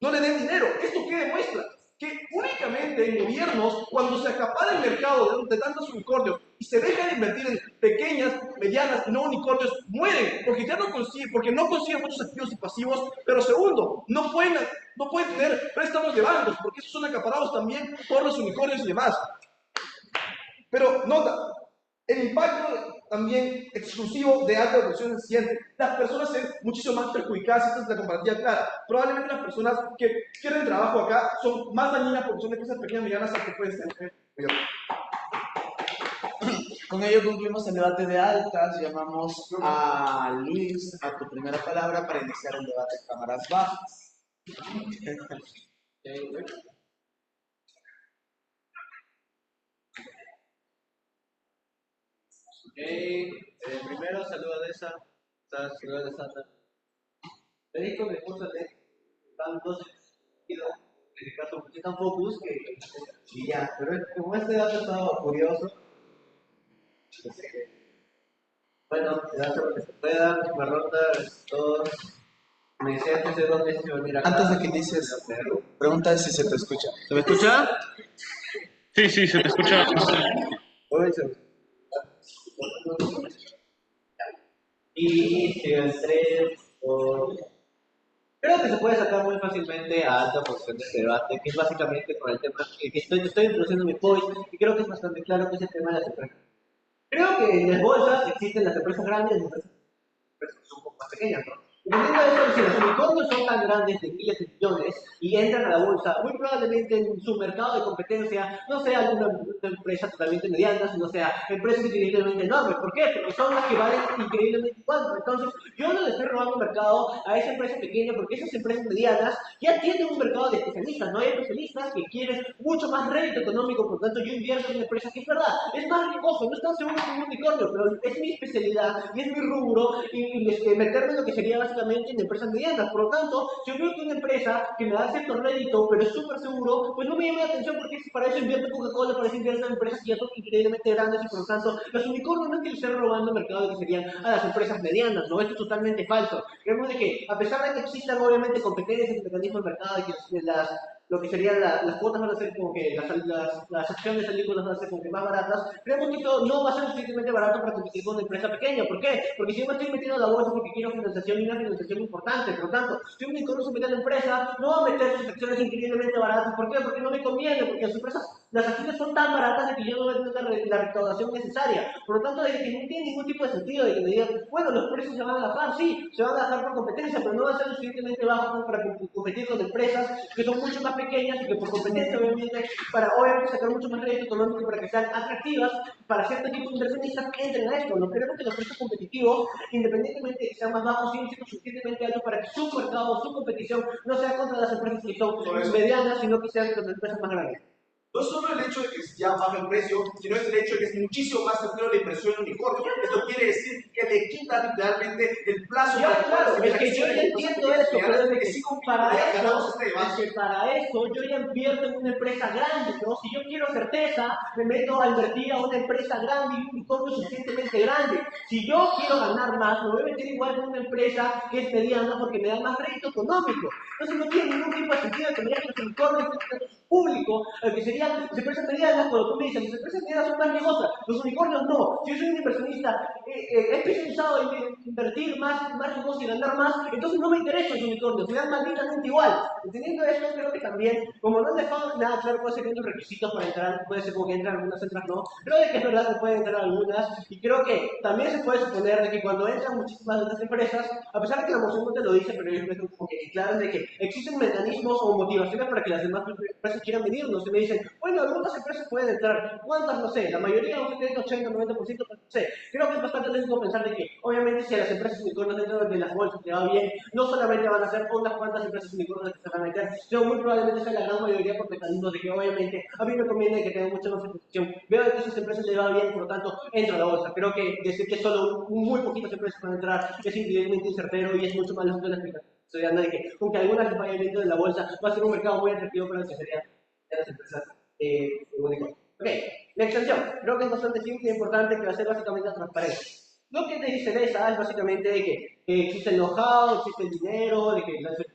[SPEAKER 1] No le den dinero. ¿Esto qué demuestra? Que únicamente en gobiernos, cuando se acapara el mercado de tantos unicornios y se deja de invertir en pequeñas, medianas y no unicornios, mueren, porque ya no consiguen muchos activos y pasivos, pero segundo, no pueden tener préstamos de bancos, porque esos son acaparados también por los unicornios y demás. Pero nota, el impacto también exclusivo de alta evolución es el siguiente. Las personas se ven muchísimo más perjudicadas, esta es la comparativa clara. Probablemente las personas que quieren trabajo acá son más dañinas porque son empresas pequeñas y medianas que pueden ser mayor.
[SPEAKER 2] Con ello concluimos el debate de altas. Llamamos a Luis a tu primera palabra para iniciar el debate en cámaras bajas.
[SPEAKER 7] Primero saludo a Deza. Saludo a Deza. Le digo que mi esposa le están dos en el caso porque están focus que y ya, pero como este dato estaba curioso, pues, bueno, ya hace lo que se pueda, última ronda, todos me decían que hace 2 meses iba a venir acá.
[SPEAKER 2] Antes de que inicies, pregunta si se te escucha.
[SPEAKER 7] ¿Se me escucha?
[SPEAKER 3] Sí, sí, se te escucha.
[SPEAKER 7] Hoy se y el 3 o... Creo que se puede sacar muy fácilmente a alta posición de este debate, que es básicamente con el tema que estoy introduciendo mi point, y creo que es bastante claro que es el tema de las empresas. Creo que en las bolsas existen las empresas grandes y las empresas que son un poco más pequeñas, ¿no? Dependiendo de eso, si los unicornios son tan grandes de miles de millones y entran a la bolsa, muy probablemente en su mercado de competencia no sea una empresa totalmente mediana, sino sea empresas increíblemente enormes. ¿Por qué? Porque son las que valen increíblemente cuánto. Entonces, yo no le estoy robando mercado a esa empresa pequeña porque esas empresas medianas ya tienen un mercado de especialistas, ¿no? Hay especialistas que quieren mucho más rédito económico, por lo tanto, yo invierto en una empresa que es verdad, es más riesgoso, no es tan seguro como un unicornio, pero es mi especialidad y es mi rubro y meterme en lo que sería básicamente en empresas medianas. Por lo tanto, si yo veo que una empresa que me da cierto rédito, pero es súper seguro, pues no me llama la atención porque para eso invierto en Coca-Cola, para eso invierto en empresas que ya son increíblemente grandes y por lo tanto, los unicornios no es que les estén robando mercado que serían a las empresas medianas, ¿no? Esto es totalmente falso. Creemos de que, a pesar de que existan obviamente competencias y mecanismos del mercado y que lo que serían las cuotas van a ser como que las acciones alícuotas van a ser como que más baratas, creemos que esto no va a ser suficientemente barato para competir con una empresa pequeña. ¿Por qué? Porque si yo me estoy metiendo a la bolsa porque quiero financiación y una financiación importante, por lo tanto, si un unicornio se mete a la empresa, no va a meter sus acciones increíblemente baratas. ¿Por qué? Porque no me conviene, porque las empresas, las acciones son tan baratas de que yo no voy a tener la recaudación necesaria. Por lo tanto, de que no tiene ningún tipo de sentido de que me digan, bueno, los precios se van a bajar, sí, se van a bajar por competencia, pero no van a ser lo suficientemente bajos como para competir con empresas que son mucho más pequeñas y que por competencia, obviamente, para obviamente sacar mucho más rédito económico para que sean atractivas para cierto tipo de inversionistas que entren a esto. No queremos que los precios competitivos, independientemente de que sean más bajos, siguen siendo suficientemente altos para que su mercado, su competición, no sea contra las empresas que son medianas, sino que sean contra las empresas más grandes.
[SPEAKER 1] No es solo el hecho de que ya baja el precio, sino es el hecho de que es muchísimo más certero la inversión en unicornio. Esto quiere decir que le quita literalmente el plazo.
[SPEAKER 7] Ya, claro, es que yo ya entiendo eso, pero es de que para eso yo ya invierto en una empresa grande, ¿no? Si yo quiero certeza, me meto a invertir a una empresa grande y un unicornio suficientemente grande. Si yo quiero ganar más, me voy a meter igual en una empresa que es mediana porque me da más rédito económico. Entonces no tiene ningún tipo de sentido que me digan que los unicornios público, que serían las empresas medianas, cuando tú me dices, las empresas medianas son más riesgosas, los unicornios no. Si yo soy un inversionista especializado en invertir más riesgoso y ganar más, entonces no me interesan los unicornios, me dan malditamente igual. Entendiendo esto, creo que también, como no han dejado nada claro, puede ser que hay unos requisitos para entrar, puede ser como que entran algunas, otras no. Creo de que es verdad que pueden entrar algunas, y creo que también se puede suponer de que cuando entran muchísimas de estas empresas, a pesar de que la moción no te lo dice, pero yo creo como que claro de que existen mecanismos o motivaciones para que las demás empresas quieran venirnos y me dicen, bueno, algunas empresas pueden entrar, ¿cuántas? No sé, la mayoría, no sé, 80, 90%, no sé. Creo que es bastante lógico pensar de que, obviamente, si a las empresas unicornios dentro de las bolsas te va bien, no solamente van a ser unas cuantas empresas unicornios que se van a meter, sino muy probablemente sea la gran mayoría por mecanismos de que, obviamente, a mí me conviene que tenga mucha más exposición. Veo que a esas empresas les va bien, por lo tanto, entro a la bolsa. Creo que decir que solo muy poquitas empresas van a entrar es increíblemente incertero y es mucho más lógico de la explicación. Estoy hablando de que, aunque algunas les vayan dentro de la bolsa, va a ser un mercado muy atractivo para lo que serían las empresas unicornios. Ok, la extensión. Creo que es bastante simple e importante que va a ser básicamente transparente. Lo que te dice esa es básicamente de que existe el know-how, existe el dinero, de que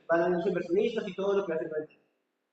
[SPEAKER 7] van a los inversionistas y todo lo que hacen.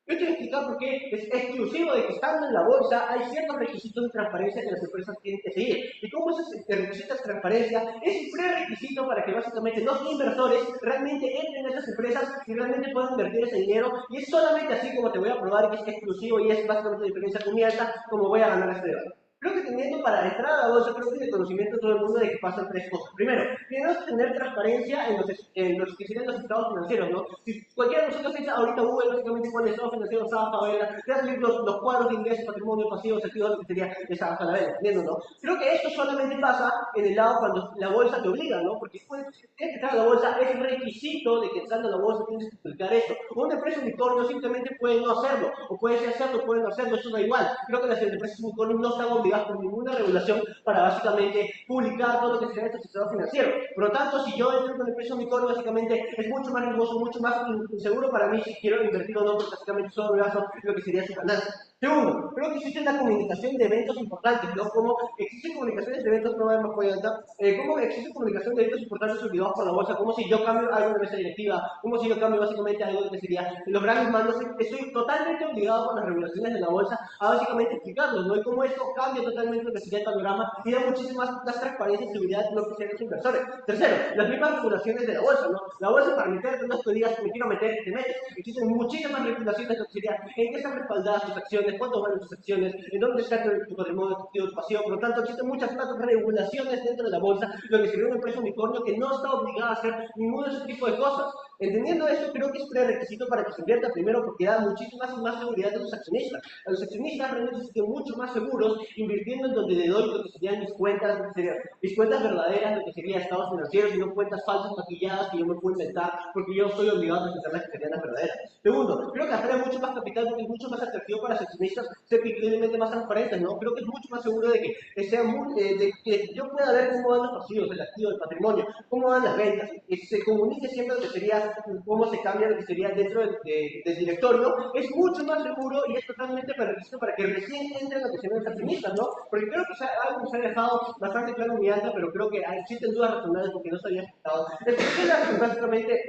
[SPEAKER 7] Yo quiero explicar por qué es exclusivo de que estando en la bolsa hay ciertos requisitos de transparencia que las empresas tienen que seguir. Y como esos requisitos de transparencia es un prerequisito para que básicamente los inversores realmente entren en esas empresas y realmente puedan invertir ese dinero. Y es solamente así como te voy a probar que es exclusivo y es básicamente diferencia cubierta como voy a ganar este debate. Creo que entendiendo para entrar a la bolsa, creo que de conocimiento de todo el mundo de que pasan tres cosas. Primero, tenemos que tener transparencia en los que serían los estados financieros, ¿no? Si cualquiera de nosotros dice ahorita Google básicamente pone estados financieros, SAF, favela, te hacen los cuadros de ingresos, patrimonio, pasivos, activos, lo que sería esa favela, ¿entiendes, no? Creo que esto solamente pasa en el lado cuando la bolsa te obliga, ¿no? Porque tienes que entrar a la bolsa, es un requisito de que entrando a la bolsa tienes que explicar esto. Una empresa unicornio simplemente puede no hacerlo, o puede sí hacerlo, puede no hacerlo, eso da igual. Creo que las empresas unicornio no están obligadas por ninguna regulación para básicamente publicar todo lo que sea estos estados financieros. Por lo tanto, si yo entro en una empresa unicornio, básicamente es mucho más riesgoso, mucho más inseguro para mí si quiero invertir o no, porque básicamente solo gasto lo que sería su ganancia. Segundo, creo que existe una comunicación de eventos importantes, ¿no? Como existen comunicaciones de eventos, no vamos a alta, como existe comunicación de eventos importantes olvidados por la bolsa, como si yo cambio algo de mesa directiva, como si yo cambio básicamente algo que sería los grandes mandos, estoy totalmente obligado por las regulaciones de la bolsa a básicamente explicarlos, ¿no? Y cómo esto cambia totalmente lo que sería el panorama y da muchísimas más transparencia y seguridad en lo que sean los inversores. Tercero, las mismas regulaciones de la bolsa, ¿no? La bolsa para meterte no es que digas, me quiero meter, te metes. Existen muchísimas regulaciones de lo que sería en qué están respaldadas tus acciones, cuánto valen tus acciones, en dónde está tu patrimonio, tu activo, tu pasivo. Por lo tanto, existen muchas más regulaciones dentro de la bolsa, lo que sería una empresa unicornio que no está obligada a hacer ninguno de ese tipo de cosas. Entendiendo esto, creo que es prerequisito para que se invierta primero porque da muchísimas más seguridad a los accionistas. A los accionistas realmente se sienten mucho más seguros invirtiendo en donde le doy lo que serían mis cuentas, lo que serían mis cuentas verdaderas, lo que serían estados financieros y no cuentas falsas maquilladas que yo me puedo inventar porque yo estoy obligado a presentar las que serían las verdaderas. Segundo, creo que atrae mucho más capital porque es mucho más atractivo para los accionistas ser increíblemente más transparentes, ¿no? Creo que es mucho más seguro de que sea de que yo pueda ver cómo van los pasivos, el activo, el patrimonio, cómo van las ventas, que se comunique siempre lo que sería, cómo se cambia lo que sería dentro del directorio, es mucho más seguro y es totalmente prerequisito para que recién entren lo que serían los accionistas, ¿no? Porque creo que algo se ha dejado bastante claro en mi anda, pero creo que existen dudas razonables porque no se había explicado. Es que básicamente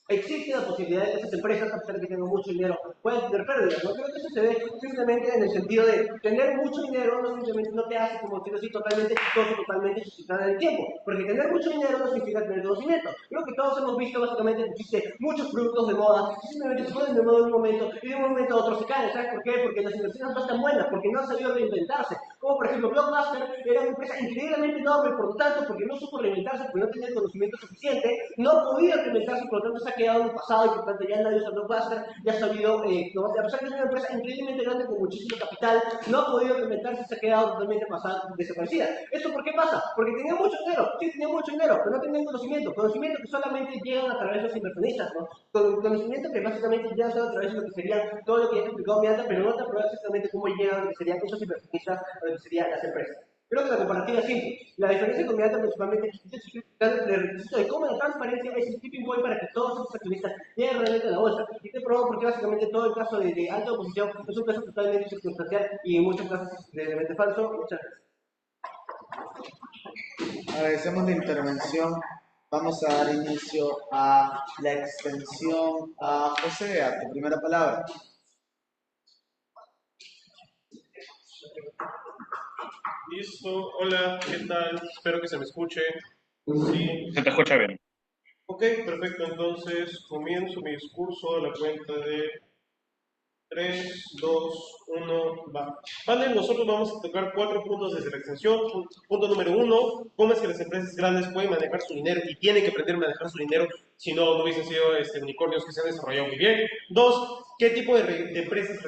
[SPEAKER 7] existe la posibilidad de que esas empresas, a pesar de que tengan mucho dinero, puedan tener pérdidas, ¿no? Creo que eso se ve simplemente en el sentido de tener mucho dinero no simplemente no te hace, como decirlo así, totalmente exitoso, totalmente suscitada en el tiempo, porque tener mucho dinero no significa tener conocimiento. Creo que todos hemos visto básicamente que existen muchos productos de moda que simplemente se ponen de moda en un momento y de un momento a otro se caen. ¿Sabes por qué? Porque las inversiones no están buenas, porque no han sabido reinventarse. Como por ejemplo Blockbuster era una empresa increíblemente enorme, por lo tanto, porque no supo reinventarse, porque no tenía el conocimiento suficiente, no podía reinventarse, por lo tanto se ha quedado en el pasado y por lo tanto ya nadie usa Blockbuster, ya ha sabido, a pesar de que es una empresa increíblemente grande con muchísimo capital, no ha podido reinventarse y se ha quedado totalmente pasada, desaparecida. ¿Esto por qué pasa? Porque tenía mucho dinero, sí tenía mucho dinero, pero no tenía conocimiento que solamente llegan a través de los inversionistas, ¿no? Conocimiento que básicamente ya se da a través de lo que sería todo lo que ya he explicado antes, pero no te prueba exactamente cómo llegan a lo que serían esos inversionistas a lo que serían las empresas. Creo que la comparativa es simple. La diferencia con Miata principalmente es el requisito de cómo la transparencia es el tipping point para que todos esos accionistas lleguen realmente a la bolsa. Y te probo porque básicamente todo el caso de alta oposición es un caso totalmente circunstancial y en muchos casos realmente falso. Muchas gracias.
[SPEAKER 2] Agradecemos la intervención. Vamos a dar inicio a la extensión a José, a tu primera palabra.
[SPEAKER 1] Listo, hola, ¿qué tal? Espero que se me escuche. Sí.
[SPEAKER 3] Se te escucha bien.
[SPEAKER 1] Ok, perfecto, entonces comienzo mi discurso a la cuenta de 3, 2, 1, va. Vale, nosotros vamos a tocar 4 puntos desde la extensión. Punto número 1, cómo es que las empresas grandes pueden manejar su dinero y tienen que aprender a manejar su dinero, si no, no hubiesen sido unicornios que se han desarrollado muy bien. 2, qué tipo de empresas,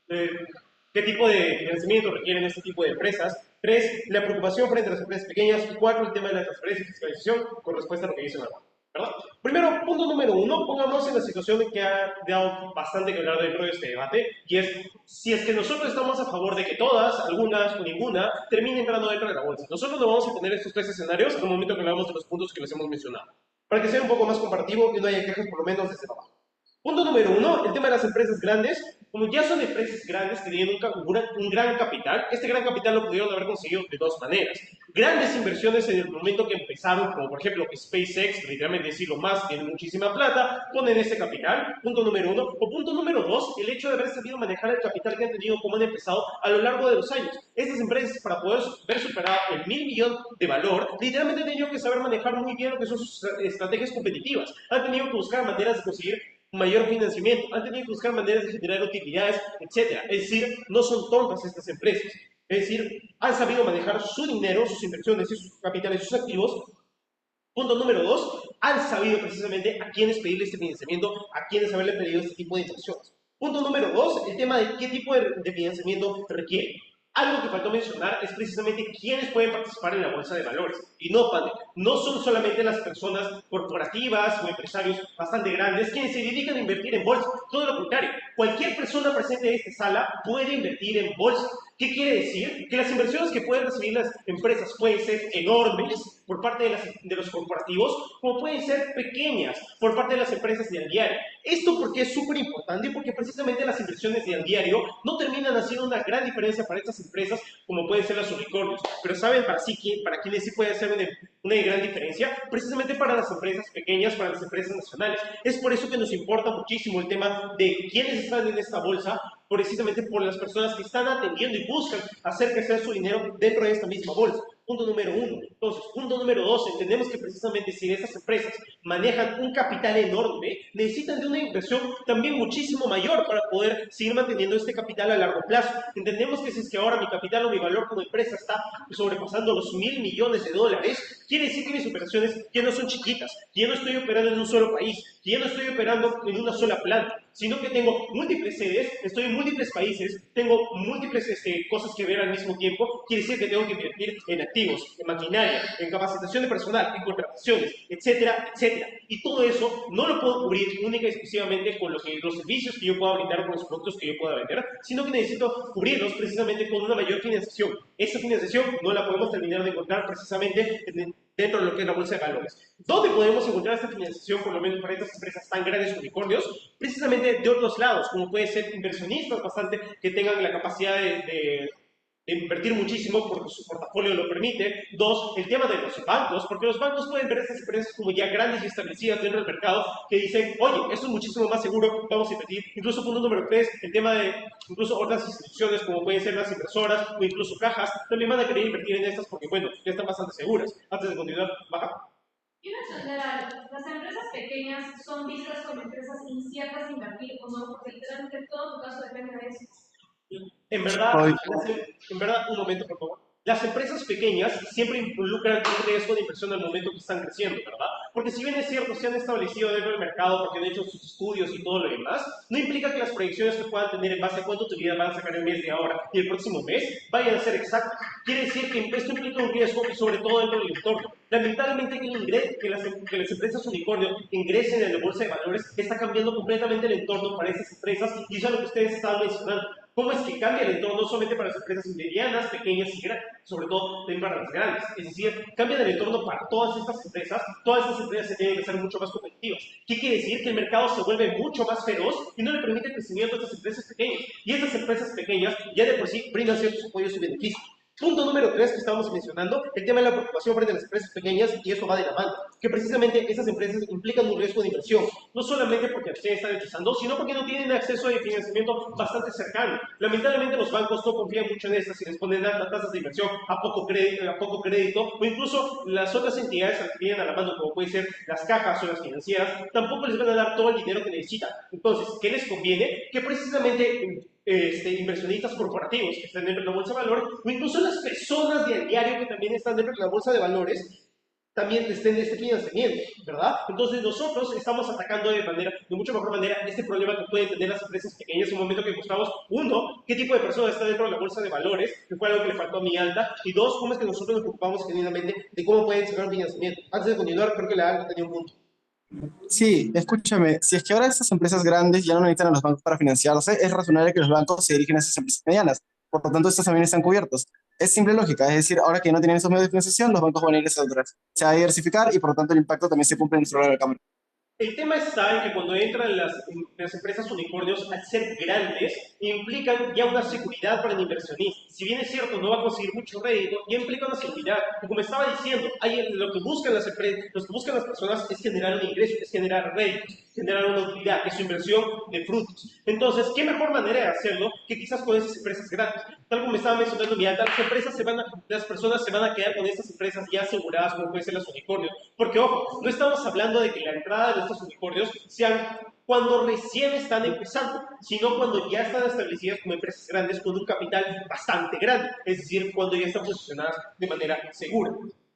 [SPEAKER 1] qué tipo de financiamiento requieren este tipo de empresas. 3, la preocupación frente a las empresas pequeñas. Y 4, el tema de la transparencia y fiscalización con respuesta a lo que dicen ahora. ¿Verdad? Primero, punto número 1, pongamos en la situación que ha dado bastante que hablar dentro de este debate, y es si es que nosotros estamos a favor de que todas, algunas o ninguna, terminen entrando dentro de la bolsa. Nosotros no vamos a poner estos 3 escenarios al momento que hablamos de los puntos que les hemos mencionado, para que sea un poco más comparativo y no haya quejas por lo menos desde abajo. Punto número 1, el tema de las empresas grandes. Como ya son empresas grandes que tienen un gran capital, este gran capital lo pudieron haber conseguido de 2 maneras. Grandes inversiones en el momento que empezaron, como por ejemplo que SpaceX, literalmente decirlo más, tiene muchísima plata, ponen ese capital, punto número 1. O punto número 2, el hecho de haber sabido manejar el capital que han tenido, como han empezado a lo largo de los años. Estas empresas, para poder ver superado el 1.000 millones de valor, literalmente han tenido que saber manejar muy bien lo que son sus estrategias competitivas. Han tenido que buscar maneras de conseguir mayor financiamiento, han tenido que buscar maneras de generar utilidades, etc. Es decir, no son tontas estas empresas. Es decir, han sabido manejar su dinero, sus inversiones, sus capitales, sus activos. Punto número 2, han sabido precisamente a quiénes pedirle este financiamiento, a quiénes haberle pedido este tipo de inversiones. Punto número 2, el tema de qué tipo de financiamiento requiere. Algo que faltó mencionar es precisamente quiénes pueden participar en la bolsa de valores. Y no, no son solamente las personas corporativas o empresarios bastante grandes quienes se dedican a invertir en bolsa. Todo lo contrario, cualquier persona presente en esta sala puede invertir en bolsa. ¿Qué quiere decir? Que las inversiones que pueden recibir las empresas pueden ser enormes por parte de los corporativos, como pueden ser pequeñas por parte de las empresas de al diario. Esto porque es súper importante, porque precisamente las inversiones de al diario no terminan haciendo una gran diferencia para estas empresas, como pueden ser las unicornios. Pero ¿saben para quiénes sí puede hacer una gran diferencia? Precisamente para las empresas pequeñas, para las empresas nacionales. Es por eso que nos importa muchísimo el tema de quiénes están en esta bolsa, precisamente por las personas que están atendiendo y buscan hacer crecer su dinero dentro de esta misma bolsa. Punto número 1. Entonces, punto número 2, entendemos que precisamente si estas empresas manejan un capital enorme, necesitan de una inversión también muchísimo mayor para poder seguir manteniendo este capital a largo plazo. Entendemos que si es que ahora mi capital o mi valor como empresa está sobrepasando los $1.000 millones, quiere decir que mis operaciones ya no son chiquitas, que ya no estoy operando en un solo país, que ya no estoy operando en una sola planta, sino que tengo múltiples sedes, estoy en múltiples países, tengo múltiples cosas que ver al mismo tiempo. Quiere decir que tengo que invertir en activos, en maquinaria, en capacitación de personal, en contrataciones, etcétera, etcétera. Y todo eso no lo puedo cubrir única y exclusivamente con los servicios que yo pueda brindar, con los productos que yo pueda vender, sino que necesito cubrirlos precisamente con una mayor financiación. Esta financiación no la podemos terminar de encontrar precisamente dentro de lo que es la bolsa de valores. ¿Dónde podemos encontrar esta financiación, por lo menos para estas empresas tan grandes, unicornios? Precisamente de otros lados, como puede ser inversionistas bastante que tengan la capacidad de invertir muchísimo porque su portafolio lo permite. 2, el tema de los bancos, porque los bancos pueden ver a estas empresas como ya grandes y establecidas dentro del mercado que dicen, oye, esto es muchísimo más seguro, vamos a invertir. Incluso punto número 3, el tema de incluso otras instituciones como pueden ser las inversoras o incluso cajas, también van a querer invertir en estas porque, bueno, ya están bastante seguras. Antes de continuar, baja.
[SPEAKER 8] Quiero entender algo. Las empresas pequeñas son vistas como empresas inciertas de invertir o no, porque literalmente todo tu caso depende de eso.
[SPEAKER 1] En verdad, un momento, por favor. Las empresas pequeñas siempre involucran un riesgo de inversión al momento que están creciendo, ¿verdad? Porque si bien es cierto, se han establecido dentro del mercado porque han hecho sus estudios y todo lo demás, no implica que las proyecciones que puedan tener en base a cuánto utilidad van a sacar el mes de ahora y el próximo mes vayan a ser exactas. Quiere decir que esto implica un riesgo y sobre todo dentro del entorno. Lamentablemente que las empresas unicornio ingresen en la bolsa de valores está cambiando completamente el entorno para estas empresas y eso es lo que ustedes estaban mencionando. ¿Cómo es que cambia el entorno no solamente para las empresas medianas, pequeñas y grandes, sobre todo también para las grandes? Es decir, cambia el entorno para todas estas empresas se tienen que ser mucho más competitivas. ¿Qué quiere decir? Que el mercado se vuelve mucho más feroz y no le permite el crecimiento a estas empresas pequeñas. Y estas empresas pequeñas ya de por sí brindan ciertos apoyos y beneficios. Punto número 3 que estábamos mencionando, el tema de la preocupación frente a las empresas pequeñas, y eso va de la mano, que precisamente esas empresas implican un riesgo de inversión, no solamente porque ustedes están empezando, sino porque no tienen acceso a financiamiento bastante cercano. Lamentablemente los bancos no confían mucho en estas y les ponen altas tasas de inversión a poco crédito, o incluso las otras entidades que vienen a la mano, como pueden ser las cajas o las financieras, tampoco les van a dar todo el dinero que necesitan. Entonces, ¿qué les conviene? Que precisamente inversionistas corporativos que están dentro de la bolsa de valores, o incluso las personas de al diario que también están dentro de la bolsa de valores, también estén de este financiamiento, ¿verdad? Entonces nosotros estamos atacando de mucho mejor manera este problema que pueden tener las empresas pequeñas en un momento que buscamos, uno, qué tipo de personas está dentro de la bolsa de valores, que fue algo que le faltó a mi Alta, y dos, cómo es que nosotros nos preocupamos genuinamente de cómo pueden sacar un financiamiento. Antes de continuar, creo que la Alta tenía un punto.
[SPEAKER 4] Sí, escúchame, si es que ahora estas empresas grandes ya no necesitan a los bancos para financiarse, es razonable que los bancos se dirigen a esas empresas medianas. Por lo tanto, estas también están cubiertos. Es simple lógica, es decir, ahora que no tienen esos medios de financiación, los bancos van a ir a esas otras. Se va a diversificar y por lo tanto el impacto también se cumple en el celular de la cámara.
[SPEAKER 1] El tema está en que cuando entran las empresas unicornios, al ser grandes, implican ya una seguridad para el inversionista. Si bien es cierto, no va a conseguir mucho rédito, ya implica una seguridad. Y como estaba diciendo, lo que buscan las empresas, lo que buscan las personas es generar un ingreso, es generar réditos, generar una utilidad, que es su inversión de frutos. Entonces, ¿qué mejor manera de hacerlo que quizás con esas empresas grandes? Tal como me estaba mencionando mi Alta, las personas se van a quedar con estas empresas ya aseguradas, como pueden ser las unicornios. Porque, ojo, no estamos hablando de que la entrada de estos unicornios sean
[SPEAKER 9] cuando recién están empezando, sino cuando ya están establecidas como empresas grandes con un capital bastante grande, es decir, cuando ya están posicionadas de manera segura.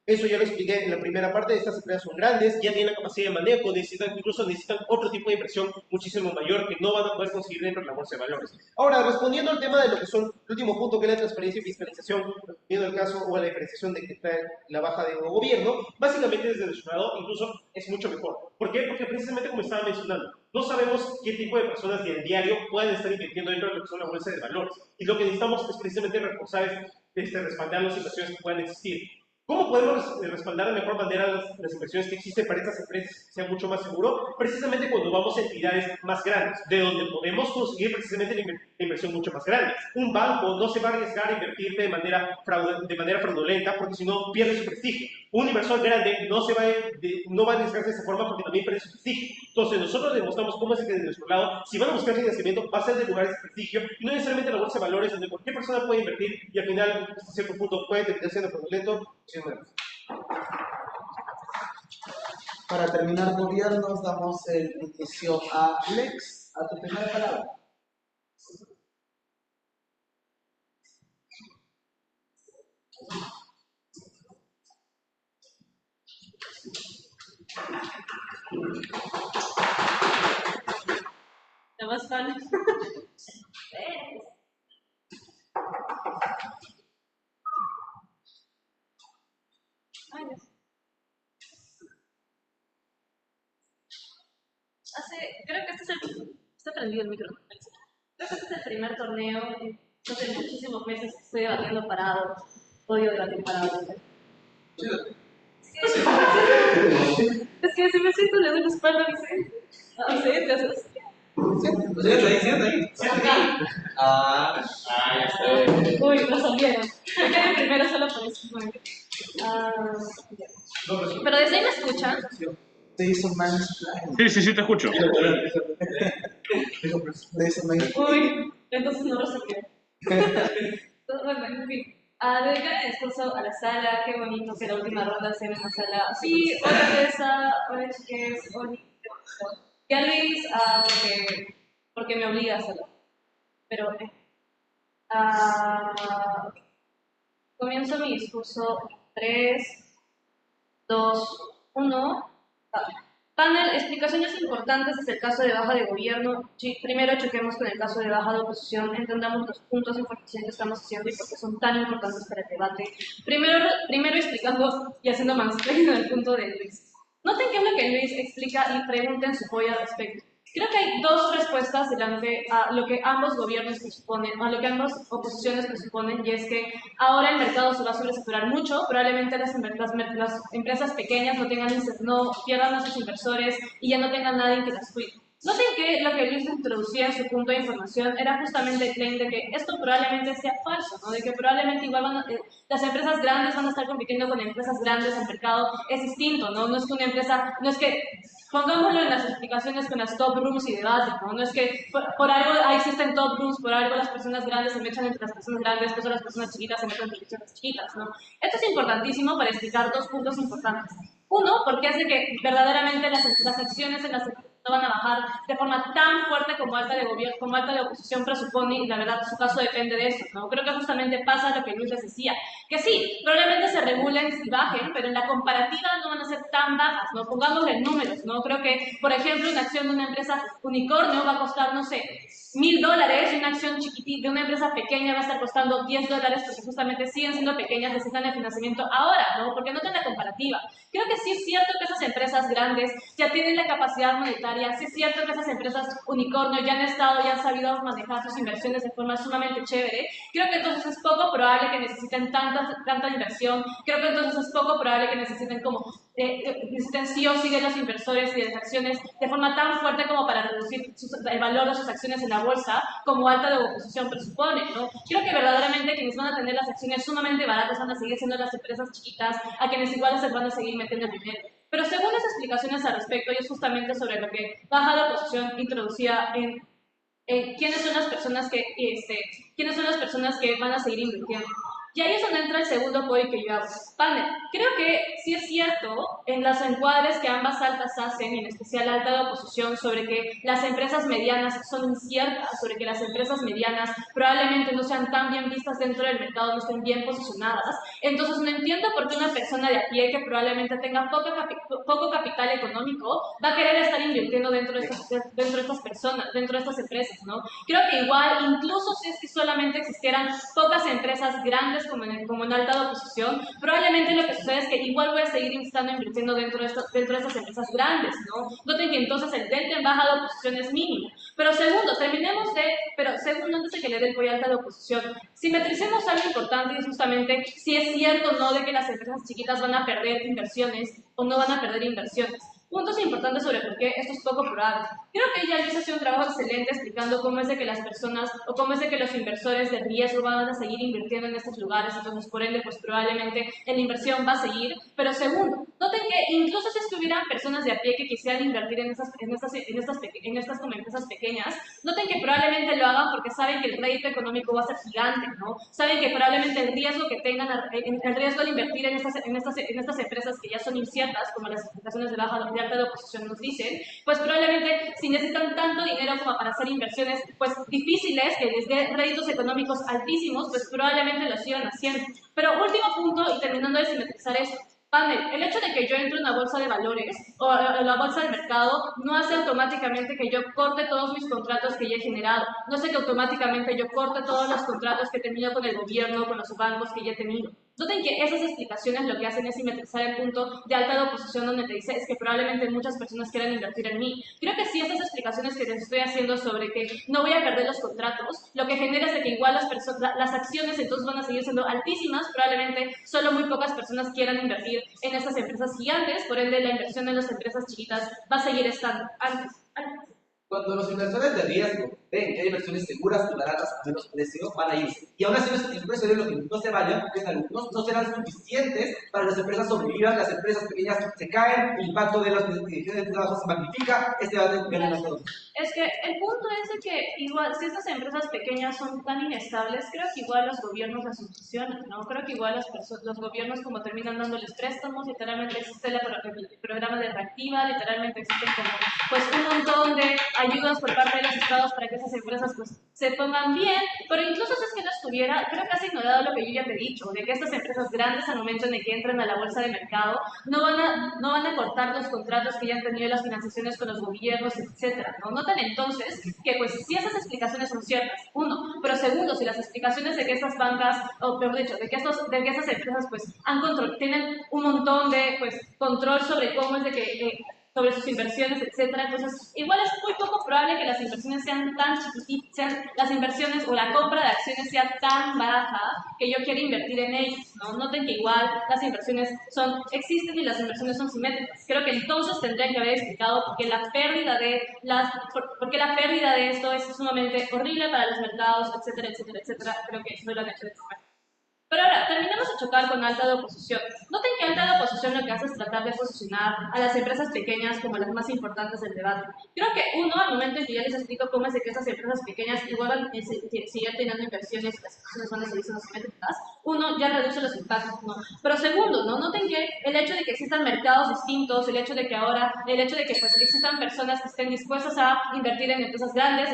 [SPEAKER 9] Eso ya lo expliqué en la primera parte. Estas empresas son grandes, ya tienen la capacidad de manejo, incluso necesitan otro tipo de inversión muchísimo mayor que no van a poder conseguir dentro de la bolsa de valores. Ahora, respondiendo al tema de lo que son, el último punto, que es la transparencia y fiscalización, respondiendo al caso o a la diferenciación de que trae la baja de gobierno, básicamente desde nuestro lado incluso es mucho mejor. ¿Por qué? Porque precisamente como estaba mencionando, no sabemos qué tipo de personas del diario pueden estar invirtiendo dentro de lo que son la bolsa de valores. Y lo que necesitamos es precisamente reforzar, respaldar las inversiones que puedan existir. ¿Cómo podemos respaldar de mejor manera las inversiones que existen para estas empresas que sea mucho más seguro? Precisamente cuando vamos a entidades más grandes, de donde podemos conseguir precisamente la inversión mucho más grande. Un banco no se va a arriesgar a invertirte de manera fraudulenta porque si no pierde su prestigio. Un inversor grande no va a arriesgarse de esa forma porque también pierde su prestigio. Entonces nosotros demostramos cómo es que de nuestro lado, si van a buscar financiamiento, va a ser de lugares de prestigio y no necesariamente la bolsa de valores donde cualquier persona puede invertir y al final, hasta cierto punto, puede terminar siendo fraudulento.
[SPEAKER 2] Para terminar gobiernos, damos el inicio a Lex, a tu primera palabra.
[SPEAKER 8] La más fan. Ay, Dios. Creo que está prendido el micrófono. Creo que este es el primer torneo. Hace muchísimos meses que estoy debatiendo parado. Odio debatir parado. Es que si me siento le doy la espalda a Vicente. A Vicente, o sea,
[SPEAKER 6] Siéntate ahí. Ah, ya está.
[SPEAKER 8] uy, lo salieron. Me quedé primero solo por eso. Pero desde ahí me escuchan.
[SPEAKER 2] Te hizo mansplaining.
[SPEAKER 3] Sí, te escucho.
[SPEAKER 2] Te hizo mansplaining.
[SPEAKER 8] Uy, entonces no lo saqué. Bueno, en fin. Dedicar el discurso a la sala, qué bonito que la última ronda sea en una sala. Sí, hola Tessa, hola chiques, hola. Y a Luis, porque me obliga a hacerlo. Pero, comienzo mi discurso 3, 2, 1. Panel, explicaciones importantes desde el caso de baja de gobierno. Primero chequemos con el caso de baja de oposición, entendamos los puntos de información que estamos haciendo y por qué son tan importantes para el debate. Primero explicando y haciendo mansplaining el punto de Luis. Noten qué es lo que Luis explica y pregunten su apoyo al respecto. Creo que hay dos respuestas delante a lo que ambos gobiernos presuponen, a lo que ambas oposiciones presuponen, y es que ahora el mercado se va a sobresaturar mucho, probablemente las empresas pequeñas no pierdan a sus inversores y ya no tengan nadie que las cuide. Noten que lo que Luis introducía en su punto de información era justamente el claim de que esto probablemente sea falso, ¿no? De que probablemente igual las empresas grandes van a estar compitiendo con empresas grandes en el mercado. Es distinto, ¿no? No es que una empresa, no es que, pongámoslo en las explicaciones con las top rooms y debates, ¿no? No es que por algo existen top rooms, por algo las personas grandes se mechan entre las personas grandes, por eso las personas chiquitas se meten entre las personas chiquitas, ¿no? Esto es importantísimo para explicar dos puntos importantes. Uno, porque hace que verdaderamente las acciones en las empresas no van a bajar de forma tan fuerte como alta de gobierno, como alta de oposición presupone, y la verdad su caso depende de eso, ¿no? Creo que justamente pasa lo que Luis les decía, que sí, probablemente se regulen y bajen, pero en la comparativa no van a ser tan bajas, ¿no? Pongámosle en números, ¿no? Creo que, por ejemplo, una acción de una empresa unicornio va a costar, no sé, $1,000, y una acción chiquitita de una empresa pequeña va a estar costando $10, porque justamente siguen siendo pequeñas, necesitan el financiamiento ahora, ¿no? Porque no tienen la comparativa. Creo que sí es cierto que esas empresas grandes ya tienen la capacidad monetaria, sí es cierto que esas empresas unicornio ya han estado, ya han sabido manejar sus inversiones de forma sumamente chévere. Creo que entonces es poco probable que necesiten tanta inversión. Creo que entonces es poco probable que necesiten necesiten sí o sí de los inversores y de las acciones de forma tan fuerte como para reducir el valor de sus acciones en la bolsa, como alta de oposición presupone, ¿no? Creo que verdaderamente quienes van a tener las acciones sumamente baratas van a seguir siendo las empresas chiquitas, a quienes igual se van a seguir metiendo el dinero. Pero según las explicaciones al respecto, y es justamente sobre lo que baja de oposición introducía en quiénes son las personas que van a seguir invirtiendo. Y ahí es donde entra el segundo apoyo que yo hago. Panel, creo que sí es cierto en los encuadres que ambas altas hacen, en especial alta de oposición, sobre que las empresas medianas son inciertas, sobre que las empresas medianas probablemente no sean tan bien vistas dentro del mercado, no estén bien posicionadas. Entonces no entiendo por qué una persona de a pie que probablemente tenga poco capital económico va a querer estar invirtiendo dentro de estas personas, dentro de estas empresas, ¿no? Creo que igual, incluso si es que solamente existieran pocas empresas grandes como en alta de oposición, probablemente lo que sucede es que igual voy a seguir estando invirtiendo dentro de estas empresas grandes, ¿no? Noten que entonces el delta en baja de oposición es mínimo. Pero segundo, antes de que le dé el pollo alta de oposición, simetricemos algo importante y es justamente si es cierto o no de que las empresas chiquitas van a perder inversiones o no van a perder inversiones. Puntos importantes sobre por qué esto es poco probable. Creo que ella Luis ha hecho un trabajo excelente explicando cómo es de que las personas o cómo es de que los inversores de riesgo van a seguir invirtiendo en estos lugares, entonces por ende pues probablemente la inversión va a seguir. Pero segundo, noten que incluso si estuvieran personas de a pie que quisieran invertir en estas como empresas pequeñas, noten que probablemente lo hagan porque saben que el rédito económico va a ser gigante, ¿no? Saben que probablemente el riesgo que tengan, el riesgo de invertir en estas empresas que ya son inciertas, como las explicaciones de alta de oposición nos dicen, pues probablemente si necesitan tanto dinero como para hacer inversiones pues difíciles, que les dé réditos económicos altísimos, pues probablemente lo sigan haciendo. Pero último punto, y terminando de simetrizar esto, panel, el hecho de que yo entre en una bolsa de valores o en la bolsa del mercado no hace automáticamente que yo corte todos mis contratos que ya he generado. No hace que automáticamente yo corte todos los contratos que he tenido con el gobierno, con los bancos que ya he tenido. Noten que esas explicaciones lo que hacen es simetrizar el punto de alta de oposición donde te dice es que probablemente muchas personas quieran invertir en mí. Creo que sí, esas explicaciones que les estoy haciendo sobre que no voy a perder los contratos, lo que genera es de que igual las acciones entonces van a seguir siendo altísimas, probablemente solo muy pocas personas quieran invertir en estas empresas gigantes, por ende la inversión en las empresas chiquitas va a seguir estando alta.
[SPEAKER 6] Cuando los inversores de riesgo ven que hay inversiones seguras y baratas a menos precio, van a irse. Y aún así, el precio de los que no se vayan, porque algunos no serán suficientes para que las empresas sobrevivan, las empresas pequeñas se caen, el impacto de las decisiones de trabajo se magnifica, este va a tener a todos.
[SPEAKER 8] Es que el punto es de que igual, si estas empresas pequeñas son tan inestables, creo que igual los gobiernos las solucionan, ¿no? Creo que igual los gobiernos como terminan dándoles préstamos, literalmente existe el programa de reactiva, literalmente existen como pues un montón de ayudas por parte de los estados para que esas empresas pues se pongan bien, pero incluso si es que no estuviera, creo que has ignorado lo que yo ya te he dicho, de que estas empresas grandes al momento en el que entran a la bolsa de mercado no van a cortar los contratos que ya han tenido las financiaciones con los gobiernos, etcétera, ¿no? Notan entonces que pues si esas explicaciones son ciertas, uno, pero segundo, si las explicaciones de que estas bancas, o peor dicho, de que estas empresas pues tienen un montón de pues control sobre cómo es de que sobre sus inversiones, etcétera. Entonces, igual es muy poco probable que las inversiones sean tan chiquititas, las inversiones o la compra de acciones sea tan baja que yo quiera invertir en ellas, ¿no? Noten que igual las inversiones existen y las inversiones son simétricas. Creo que entonces tendría que haber explicado por qué la pérdida de esto es sumamente horrible para los mercados, etcétera, etcétera, etcétera. Creo que no lo han hecho de esta manera. Pero ahora, terminamos de chocar con alta de oposición. Noten que alta de oposición lo que hace es tratar de posicionar a las empresas pequeñas como las más importantes del debate. Creo que uno, al momento en que ya les explico cómo es de que esas empresas pequeñas igual van a seguir teniendo inversiones y las inversiones van a seguir siendo simétricas, uno ya reduce los impactos, ¿no? Pero segundo, ¿no? Noten que el hecho de que existan mercados distintos, el hecho de que pues existan personas que estén dispuestas a invertir en empresas grandes,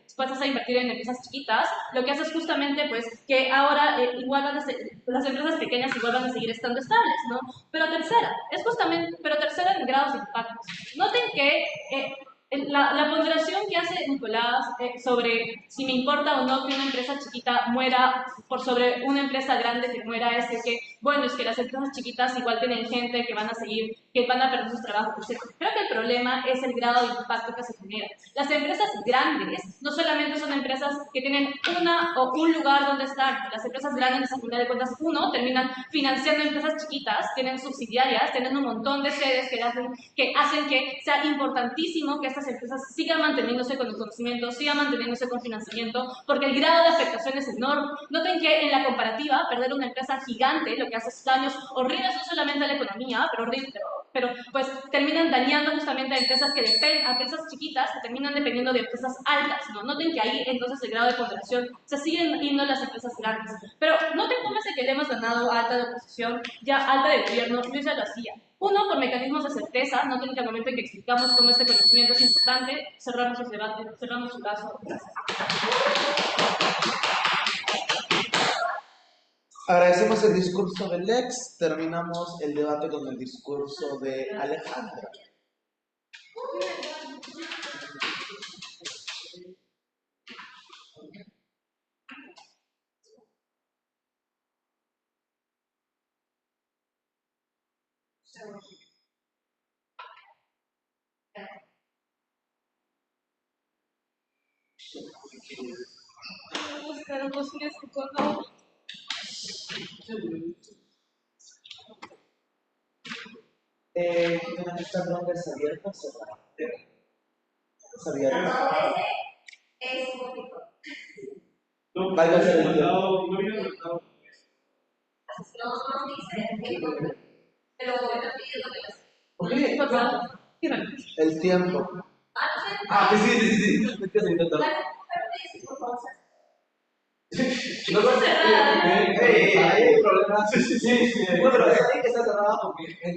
[SPEAKER 8] dispuestas a invertir en empresas chiquitas, lo que hace es justamente pues que ahora igual las empresas pequeñas igual van a seguir estando estables, ¿no? Pero tercera en grados de impacto. Noten que la ponderación que hace Nicolás sobre si me importa o no que una empresa chiquita muera por sobre una empresa grande que muera es de que, bueno, es que las empresas chiquitas igual tienen gente que van a perder sus trabajos, etc. Creo que el problema es el grado de impacto que se genera. Las empresas grandes no solamente son empresas que tienen un lugar donde estar. Las empresas grandes, a final de cuentas, terminan financiando empresas chiquitas, tienen subsidiarias, tienen un montón de sedes que hacen que sea importantísimo que estas empresas sigan manteniéndose con el conocimiento, sigan manteniéndose con financiamiento, porque el grado de afectación es enorme. Noten que en la comparativa, perder una empresa gigante lo que hace es daños horribles no solamente a la economía, pero pero pues terminan dañando justamente a empresas que dependen, a empresas chiquitas que terminan dependiendo de empresas altas, ¿no? Noten que ahí entonces el grado de ponderación se siguen yendo las empresas grandes, pero no te pongas en que le hemos ganado a alta de oposición, ya alta de gobierno, yo ya lo hacía. Uno, por mecanismos de certeza, no tienen que al momento en que explicamos cómo este conocimiento es importante, cerramos el debate, cerramos su caso.
[SPEAKER 2] Agradecemos el discurso de Lex, terminamos el debate con el discurso de Alejandra. ¿Tienen estas rondas abiertas o cerradas? ¿Es abierta?
[SPEAKER 8] Es público.
[SPEAKER 2] Vaya a ser el tiempo.
[SPEAKER 8] No dice, pero
[SPEAKER 2] ¿Por qué? El tiempo. Sí. Es que se intentó. No, hay problemas. Sí. Bueno, pero hay que estar cerrada porque si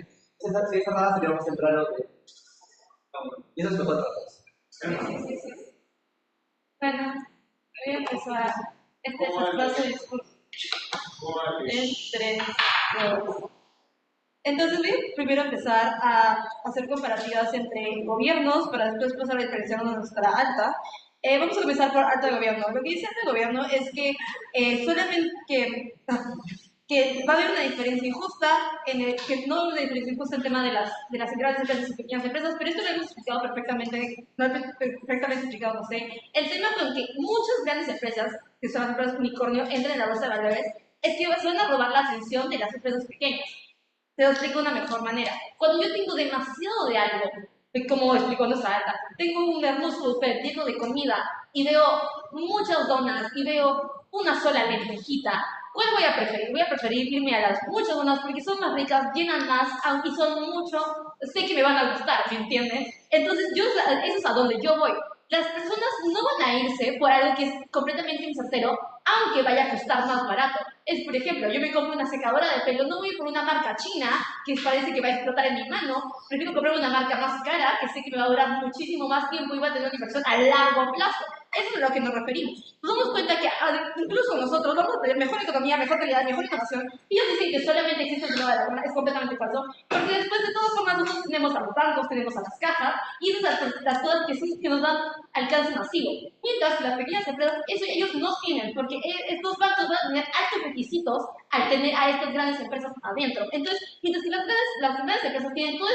[SPEAKER 2] es cerrada sería más temprano que. Y eso es mejor para todos.
[SPEAKER 8] Bueno, voy a empezar. Este es el clase de discurso. En 3, 2. Entonces voy a primero empezar a hacer comparativas entre gobiernos para después pasar a diferenciarnos a nuestra alta. Vamos a empezar por alta de gobierno. Lo que dice alta de gobierno es que solamente que va a haber una diferencia injusta, que no hay una diferencia injusta en el tema de las grandes empresas y pequeñas empresas, pero esto lo hemos explicado perfectamente, explicado, no sé. El tema con que muchas grandes empresas, que son las empresas unicornio, entran en la bolsa de valores, es que se van a robar la atención de las empresas pequeñas. Te lo explico de una mejor manera. Cuando yo tengo demasiado de algo, como explicó nuestra alta, tengo un hermoso buffet lleno de comida y veo muchas donas y veo una sola lentejita, ¿cuál voy a preferir? Voy a preferir irme a las muchas donas porque son más ricas, llenan más, aunque son mucho, sé que me van a gustar, ¿me entienden? Entonces, eso es a donde yo voy. Las personas no van a irse por algo que es completamente incertero, aunque vaya a costar más barato. Es, por ejemplo, yo me compro una secadora de pelo, no voy por una marca china que parece que va a explotar en mi mano, prefiero comprar una marca más cara que sé que me va a durar muchísimo más tiempo y va a tener una inversión a largo plazo. Eso es a lo que nos referimos. Nos damos cuenta que incluso nosotros vamos a tener mejor economía, mejor calidad, mejor innovación. Y ellos dicen que solamente existe el dinero de la luna, es completamente falso, porque después de todas formas nosotros tenemos a los bancos, tenemos a las cajas, y esas son las cosas que sí que nos dan alcance masivo. Mientras que las pequeñas empresas, eso ellos no tienen, porque estos bancos van a tener altos requisitos al tener a estas grandes empresas adentro. Entonces, mientras que las grandes empresas tienen todo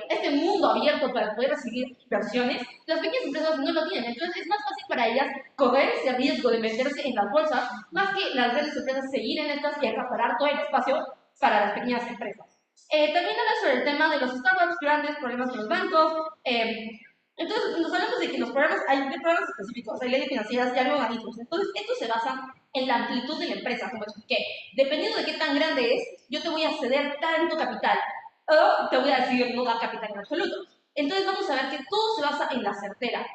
[SPEAKER 8] este mundo abierto para poder recibir inversiones, las pequeñas empresas no lo tienen. Entonces, es más fácil para ellas correr ese riesgo de meterse en las bolsas, más que las grandes empresas seguir en estas y acaparar todo el espacio para las pequeñas empresas. También habla sobre el tema de los startups, grandes problemas con los bancos. Entonces, nos hablamos de que los programas, hay programas específicos, hay leyes financieras y hay organismos. Entonces, esto se basa en la amplitud de la empresa, como expliqué. Dependiendo de qué tan grande es, yo te voy a ceder tanto capital, o te voy a decir no da capital en absoluto. Entonces vamos a ver que todo se basa en la certeza.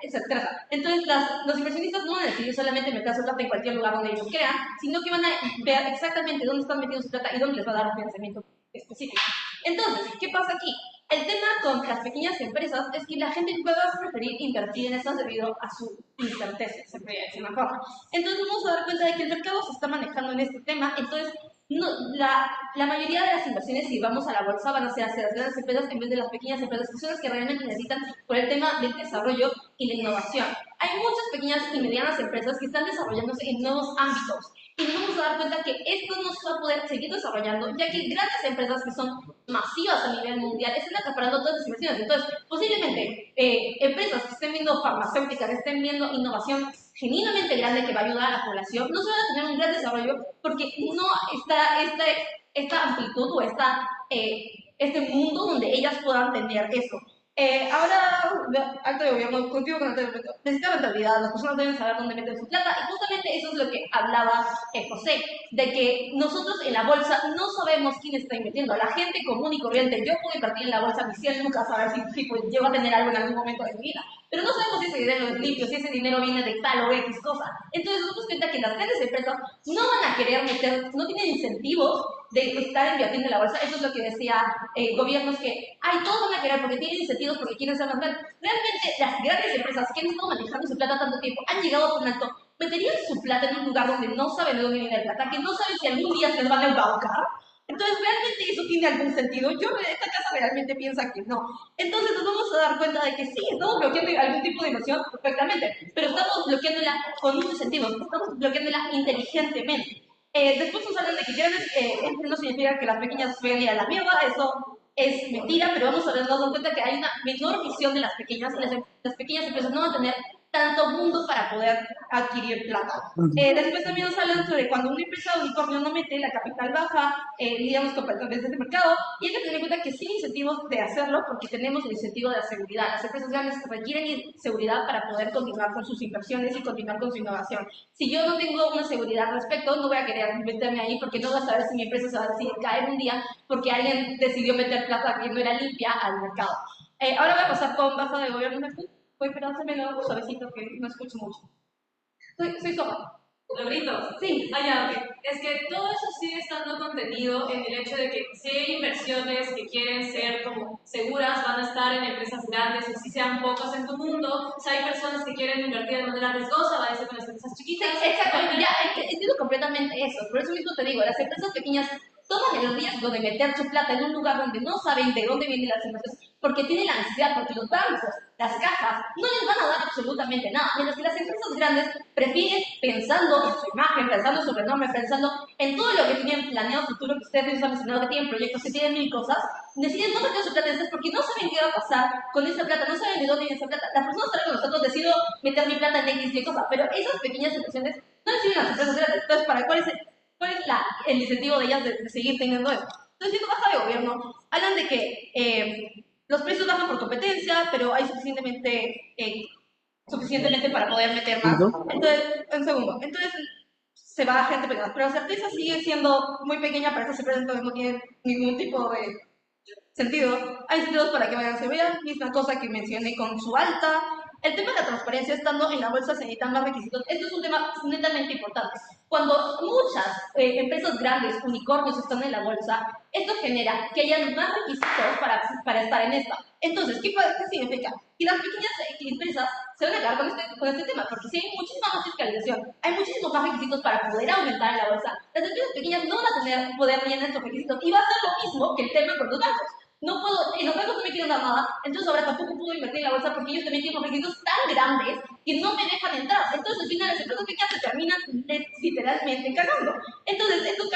[SPEAKER 8] Entonces los inversionistas no van a decidir solamente meter su plata en cualquier lugar donde ellos crean, sino que van a ver exactamente dónde están metiendo su plata y dónde les va a dar un financiamiento específico. Entonces, ¿qué pasa aquí? El tema con las pequeñas empresas es que la gente va a preferir invertir en estas debido a su incerteza, se podría decir una forma. Entonces vamos a dar cuenta de que el mercado se está manejando en este tema, entonces no, la mayoría de las inversiones, si vamos a la bolsa, van a ser hacia las grandes empresas en vez de las pequeñas empresas, que son las que realmente necesitan por el tema del desarrollo y la innovación. Hay muchas pequeñas y medianas empresas que están desarrollándose en nuevos ámbitos y nos vamos a dar cuenta que esto no se va a poder seguir desarrollando, ya que grandes empresas que son masivas a nivel mundial están acaparando todas las inversiones. Entonces, posiblemente empresas que estén viendo farmacéuticas, que estén viendo innovación genuinamente grande que va a ayudar a la población, no se van a tener un gran desarrollo porque no está esta amplitud o este mundo donde ellas puedan tener eso. Ahora, acto de gobierno, contigo con el documento, necesita rentabilidad, las personas deben saber dónde meter su plata, y justamente eso es lo que hablaba José, de que nosotros en la bolsa no sabemos quién está invirtiendo, la gente común y corriente, yo puedo invertir en la bolsa, mi cielo nunca saber si pues, yo voy a tener algo en algún momento de mi vida, pero no sabemos si ese dinero es limpio, si ese dinero viene de tal o X cosa, entonces nos damos cuenta que las grandes empresas no van a querer meter, no tienen incentivos de estar invirtiendo en la bolsa, eso es lo que decía gobiernos que, ay, todos van a querer porque tienen incentivos, porque quieren ser más grandes. Realmente las grandes empresas que han estado manejando su plata tanto tiempo han llegado a un alto, meterían su plata en un lugar donde no saben de dónde viene la plata, que no saben si algún día se les van a embaucar. Entonces, ¿realmente eso tiene algún sentido? Esta casa realmente piensa que no. Entonces nos vamos a dar cuenta de que sí, estamos bloqueando algún tipo de inversión perfectamente, pero estamos bloqueándola con un incentivo, estamos bloqueándola inteligentemente. Después nos hablan de que grandes no significa que las pequeñas vayan a ir a la mierda, eso es mentira, pero vamos a darnos cuenta que hay una menor visión de las pequeñas, y las pequeñas empresas no van a tener tanto mundo para poder adquirir plata. Después también nos hablan sobre cuando una empresa de unicornio no mete la capital baja, lidiamos con perdedores de mercado, y hay que tener en cuenta que sí hay incentivos de hacerlo porque tenemos el incentivo de la seguridad. Las empresas grandes requieren seguridad para poder continuar con sus inversiones y continuar con su innovación. Si yo no tengo una seguridad al respecto, no voy a querer meterme ahí porque no voy a saber si mi empresa se va a decidir caer un día porque alguien decidió meter plata que no era limpia al mercado. Ahora voy a pasar con baja de gobierno. Voy esperándome suavecito que no escucho mucho. Soy sopa.
[SPEAKER 10] ¿Lo grito?
[SPEAKER 8] Sí.
[SPEAKER 10] Ah, ya, ok. Es que todo eso sigue estando contenido en el hecho de que si hay inversiones que quieren ser como seguras, van a estar en empresas grandes, o si sean pocas en tu mundo. Si hay personas que quieren invertir de manera riesgosa, van a ser con las empresas chiquitas.
[SPEAKER 8] Sí, exacto, ya entiendo completamente eso. Por eso mismo te digo, las empresas pequeñas toman el riesgo de meter su plata en un lugar donde no saben de dónde vienen las inversiones, porque tienen la necesidad, porque los bancos, las cajas, no les van a dar absolutamente nada. Mientras que las empresas grandes prefieren, pensando en su imagen, pensando en su renombre, pensando en todo lo que tienen planeado futuro, que ustedes han mencionado, que tienen proyectos, que tienen mil cosas, deciden no meter su plata en eso porque no saben qué va a pasar con esa plata, no saben de dónde viene esa plata. Las personas saben que nosotros decido meter mi plata en X y cosas, pero esas pequeñas inversiones no reciben las empresas grandes. Entonces, ¿cuál es el incentivo de ellas de seguir teniendo eso? Entonces, siendo baja de gobierno, hablan de que los precios bajan por competencia, pero hay suficientemente para poder meter más. Entonces, un segundo. Entonces, se va gente pequeña. Pero la certeza sigue siendo muy pequeña para esas empresas, entonces no tiene ningún tipo de sentido. Hay incentivos para que vayan a vean, misma cosa que mencioné con su alta. El tema de la transparencia, estando en la bolsa, se necesitan más requisitos. Esto es un tema netamente importante. Cuando muchas empresas grandes, unicornios, están en la bolsa, esto genera que haya más requisitos para estar en esta. Entonces, ¿qué significa? Que las pequeñas empresas se van a quedar con este tema, porque si hay muchísima más fiscalización, hay muchísimos más requisitos para poder aumentar en la bolsa, las empresas pequeñas no van a tener poder llenar estos requisitos, y va a ser lo mismo que el tema con los bancos. No puedo, los bancos no me quieren dar nada, entonces ahora tampoco puedo invertir en la bolsa porque ellos también tienen requisitos tan grandes que no me dejan entrar. Entonces, al final, las empresas pequeñas se terminan literalmente cagando. Entonces, estos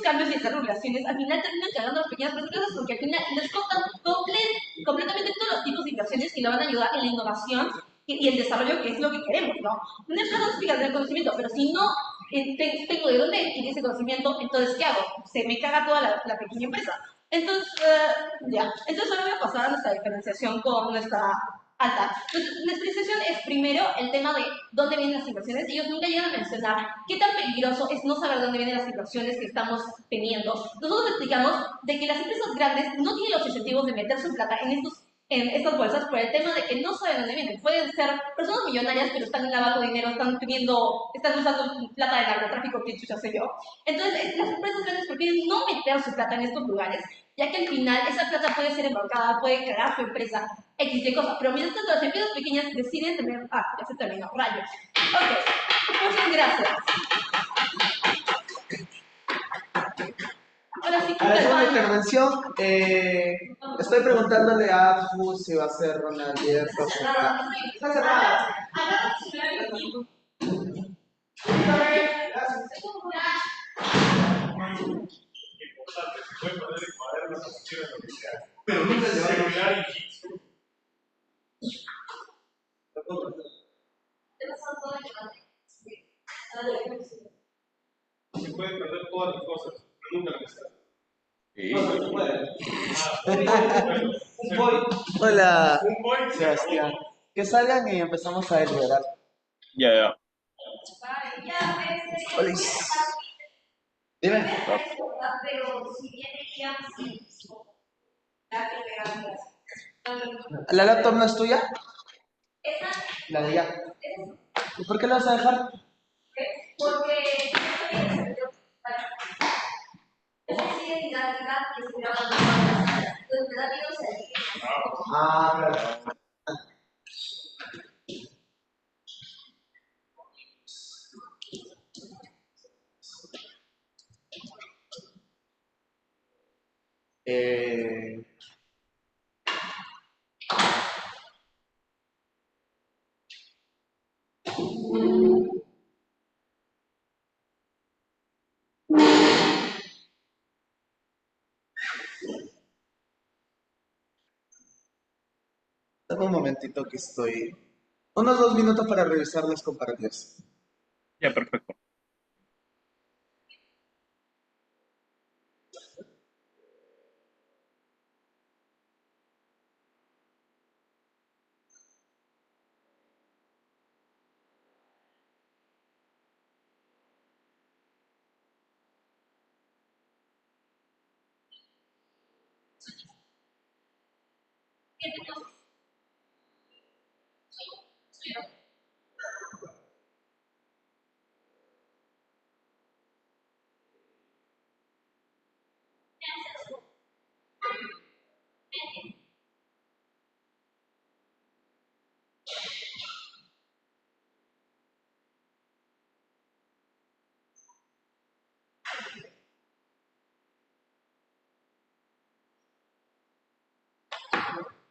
[SPEAKER 8] cambios y estas regulaciones al final terminan cagando a las pequeñas empresas porque al final les cortan completamente todos los tipos de inversiones que le van a ayudar en la innovación y el desarrollo, que es lo que queremos, ¿no? Una empresa nos explica el conocimiento, pero si no tengo de dónde adquirir ese conocimiento, entonces, ¿qué hago? Se me caga toda la pequeña empresa. Entonces, Entonces ahora voy a pasar a nuestra diferenciación con nuestra alta. Entonces, la diferenciación es primero el tema de dónde vienen las inversiones. Ellos nunca llegan a mencionar qué tan peligroso es no saber dónde vienen las inversiones que estamos teniendo. Nosotros explicamos de que las empresas grandes no tienen los incentivos de meter su plata en estas bolsas por el tema de que no saben dónde vienen. Pueden ser personas millonarias, pero están lavando dinero, están usando plata de narcotráfico, que chucha sé yo. Entonces, las empresas grandes prefieren no meter su plata en estos lugares, ya que al final esa plata puede ser embarcada, puede crear su empresa, X de cosas. Pero mientras tanto, las empresas pequeñas deciden tener... Ah, ya se terminó, rayos. Ok, muchas gracias. Ahora sí,
[SPEAKER 2] A la segunda intervención, estoy preguntándole a Afu si va a ser ronda abierta. Está cerrada.
[SPEAKER 11] Puede poner el cuaderno, la posición, lo que sea. Pero nunca se va a olvidar y se pueden perder todas las cosas, pero nunca la amistad.
[SPEAKER 3] Sí.
[SPEAKER 7] No, no se puede.
[SPEAKER 11] Bueno,
[SPEAKER 7] Un boy
[SPEAKER 2] Hola, Sebastián. Que salgan y empezamos a deliberar.
[SPEAKER 3] Ya.
[SPEAKER 2] Hola. Dime. ¿La laptop no es tuya? La de ella. ¿Y por qué la vas a dejar? Ah, claro. Eh, Dame un momentito que estoy. Unos 2 minutos para revisar las comparativas.
[SPEAKER 3] Ya, perfecto.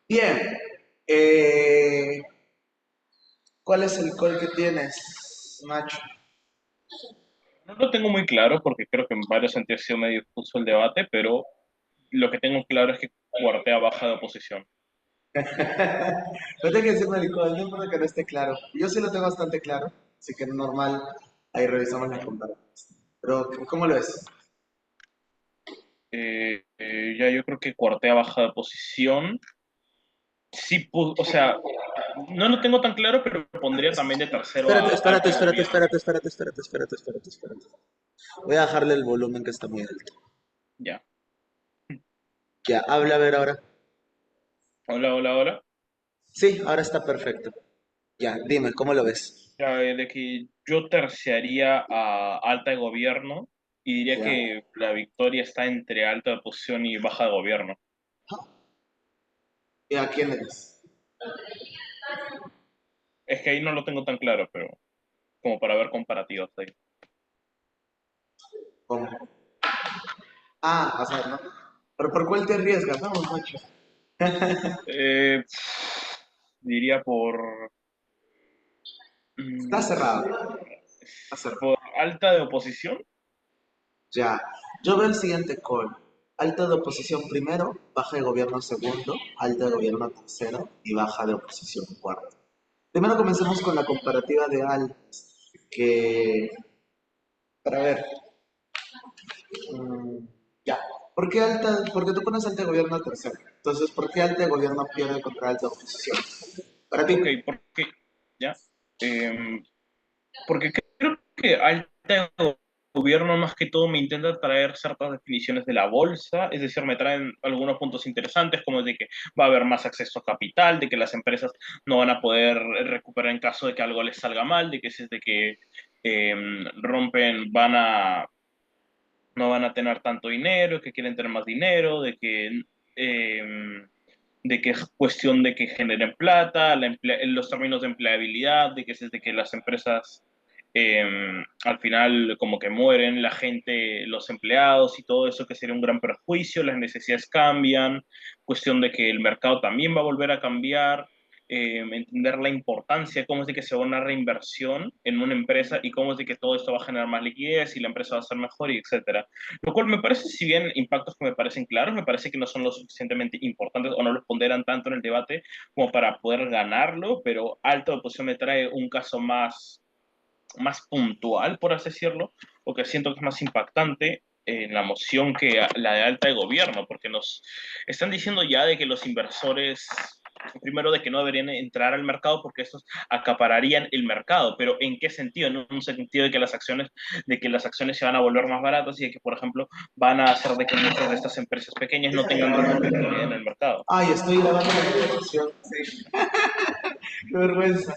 [SPEAKER 2] Bien. ¿Cuál es el call que tienes, Nacho?
[SPEAKER 3] No lo tengo muy claro porque creo que en varios sentidos ha sido medio difuso el debate, pero lo que tengo claro es que cuartea baja de oposición.
[SPEAKER 2] No tengo que decirme el call, no importa que no esté claro. Yo sí lo tengo bastante claro, así que normal, ahí revisamos la comparativa. Pero, ¿cómo lo ves?
[SPEAKER 3] Ya yo creo que cuartea baja de oposición. Sí, o sea, no lo tengo tan claro, pero pondría también de tercero
[SPEAKER 2] Espérate,
[SPEAKER 3] a
[SPEAKER 2] espérate,
[SPEAKER 3] alta de
[SPEAKER 2] espérate,
[SPEAKER 3] gobierno.
[SPEAKER 2] espérate, espérate, espérate, espérate, espérate, espérate. Voy a bajarle el volumen que está muy alto.
[SPEAKER 3] Ya.
[SPEAKER 2] Ya, habla a ver ahora.
[SPEAKER 3] Hola, hola, hola.
[SPEAKER 2] Sí, ahora está perfecto. Ya, dime, ¿cómo lo ves?
[SPEAKER 3] Ya, de que yo terciaría a alta de gobierno y diría
[SPEAKER 2] Ya.
[SPEAKER 3] que la victoria está entre alta de oposición y baja de gobierno.
[SPEAKER 2] ¿Y a quién eres?
[SPEAKER 3] Es que ahí no lo tengo tan claro, pero como para ver comparativas ahí.
[SPEAKER 2] ¿Cómo? Ah, o sea, ¿no? ¿Pero por cuál te arriesgas? Vamos, macho.
[SPEAKER 3] Eh, diría
[SPEAKER 2] Está
[SPEAKER 3] mm,
[SPEAKER 2] cerrado. Está cerrado.
[SPEAKER 3] por alta de oposición.
[SPEAKER 2] Ya. Yo veo el siguiente call. Alta de oposición primero, baja de gobierno segundo, alta de gobierno tercero y baja de oposición cuarto. Primero comencemos con la comparativa de altas, que, para ver, ya. ¿Por qué alta? Porque tú pones alta de gobierno tercero. Entonces, ¿por qué alta de gobierno pierde contra alta de oposición? Para ti.
[SPEAKER 3] Ok, porque ya. Porque creo que alta gobierno más que todo me intenta traer ciertas definiciones de la bolsa, es decir, me traen algunos puntos interesantes como es de que va a haber más acceso a capital, de que las empresas no van a poder recuperar en caso de que algo les salga mal, de que si es de que rompen, no van a tener tanto dinero, que quieren tener más dinero, de que es cuestión de que generen plata, los términos de empleabilidad, de que es de que las empresas al final como que mueren la gente, los empleados y todo eso que sería un gran perjuicio, las necesidades cambian, cuestión de que el mercado también va a volver a cambiar, entender la importancia, cómo es de que se va una reinversión en una empresa y cómo es de que todo esto va a generar más liquidez y la empresa va a ser mejor y etcétera. Lo cual me parece, si bien impactos que me parecen claros, me parece que no son lo suficientemente importantes o no los ponderan tanto en el debate como para poder ganarlo, pero alta oposición me trae un caso más puntual, por así decirlo, o que siento que es más impactante en la moción que la de alta de gobierno, porque nos están diciendo ya de que los inversores primero de que no deberían entrar al mercado porque estos acapararían el mercado, pero ¿en qué sentido? En un sentido de que las acciones se van a volver más baratas y de que, por ejemplo, van a hacer de que muchas de estas empresas pequeñas no tengan tanta oportunidad en el mercado.
[SPEAKER 2] Ay, estoy grabando la conversación. Sí. Qué vergüenza.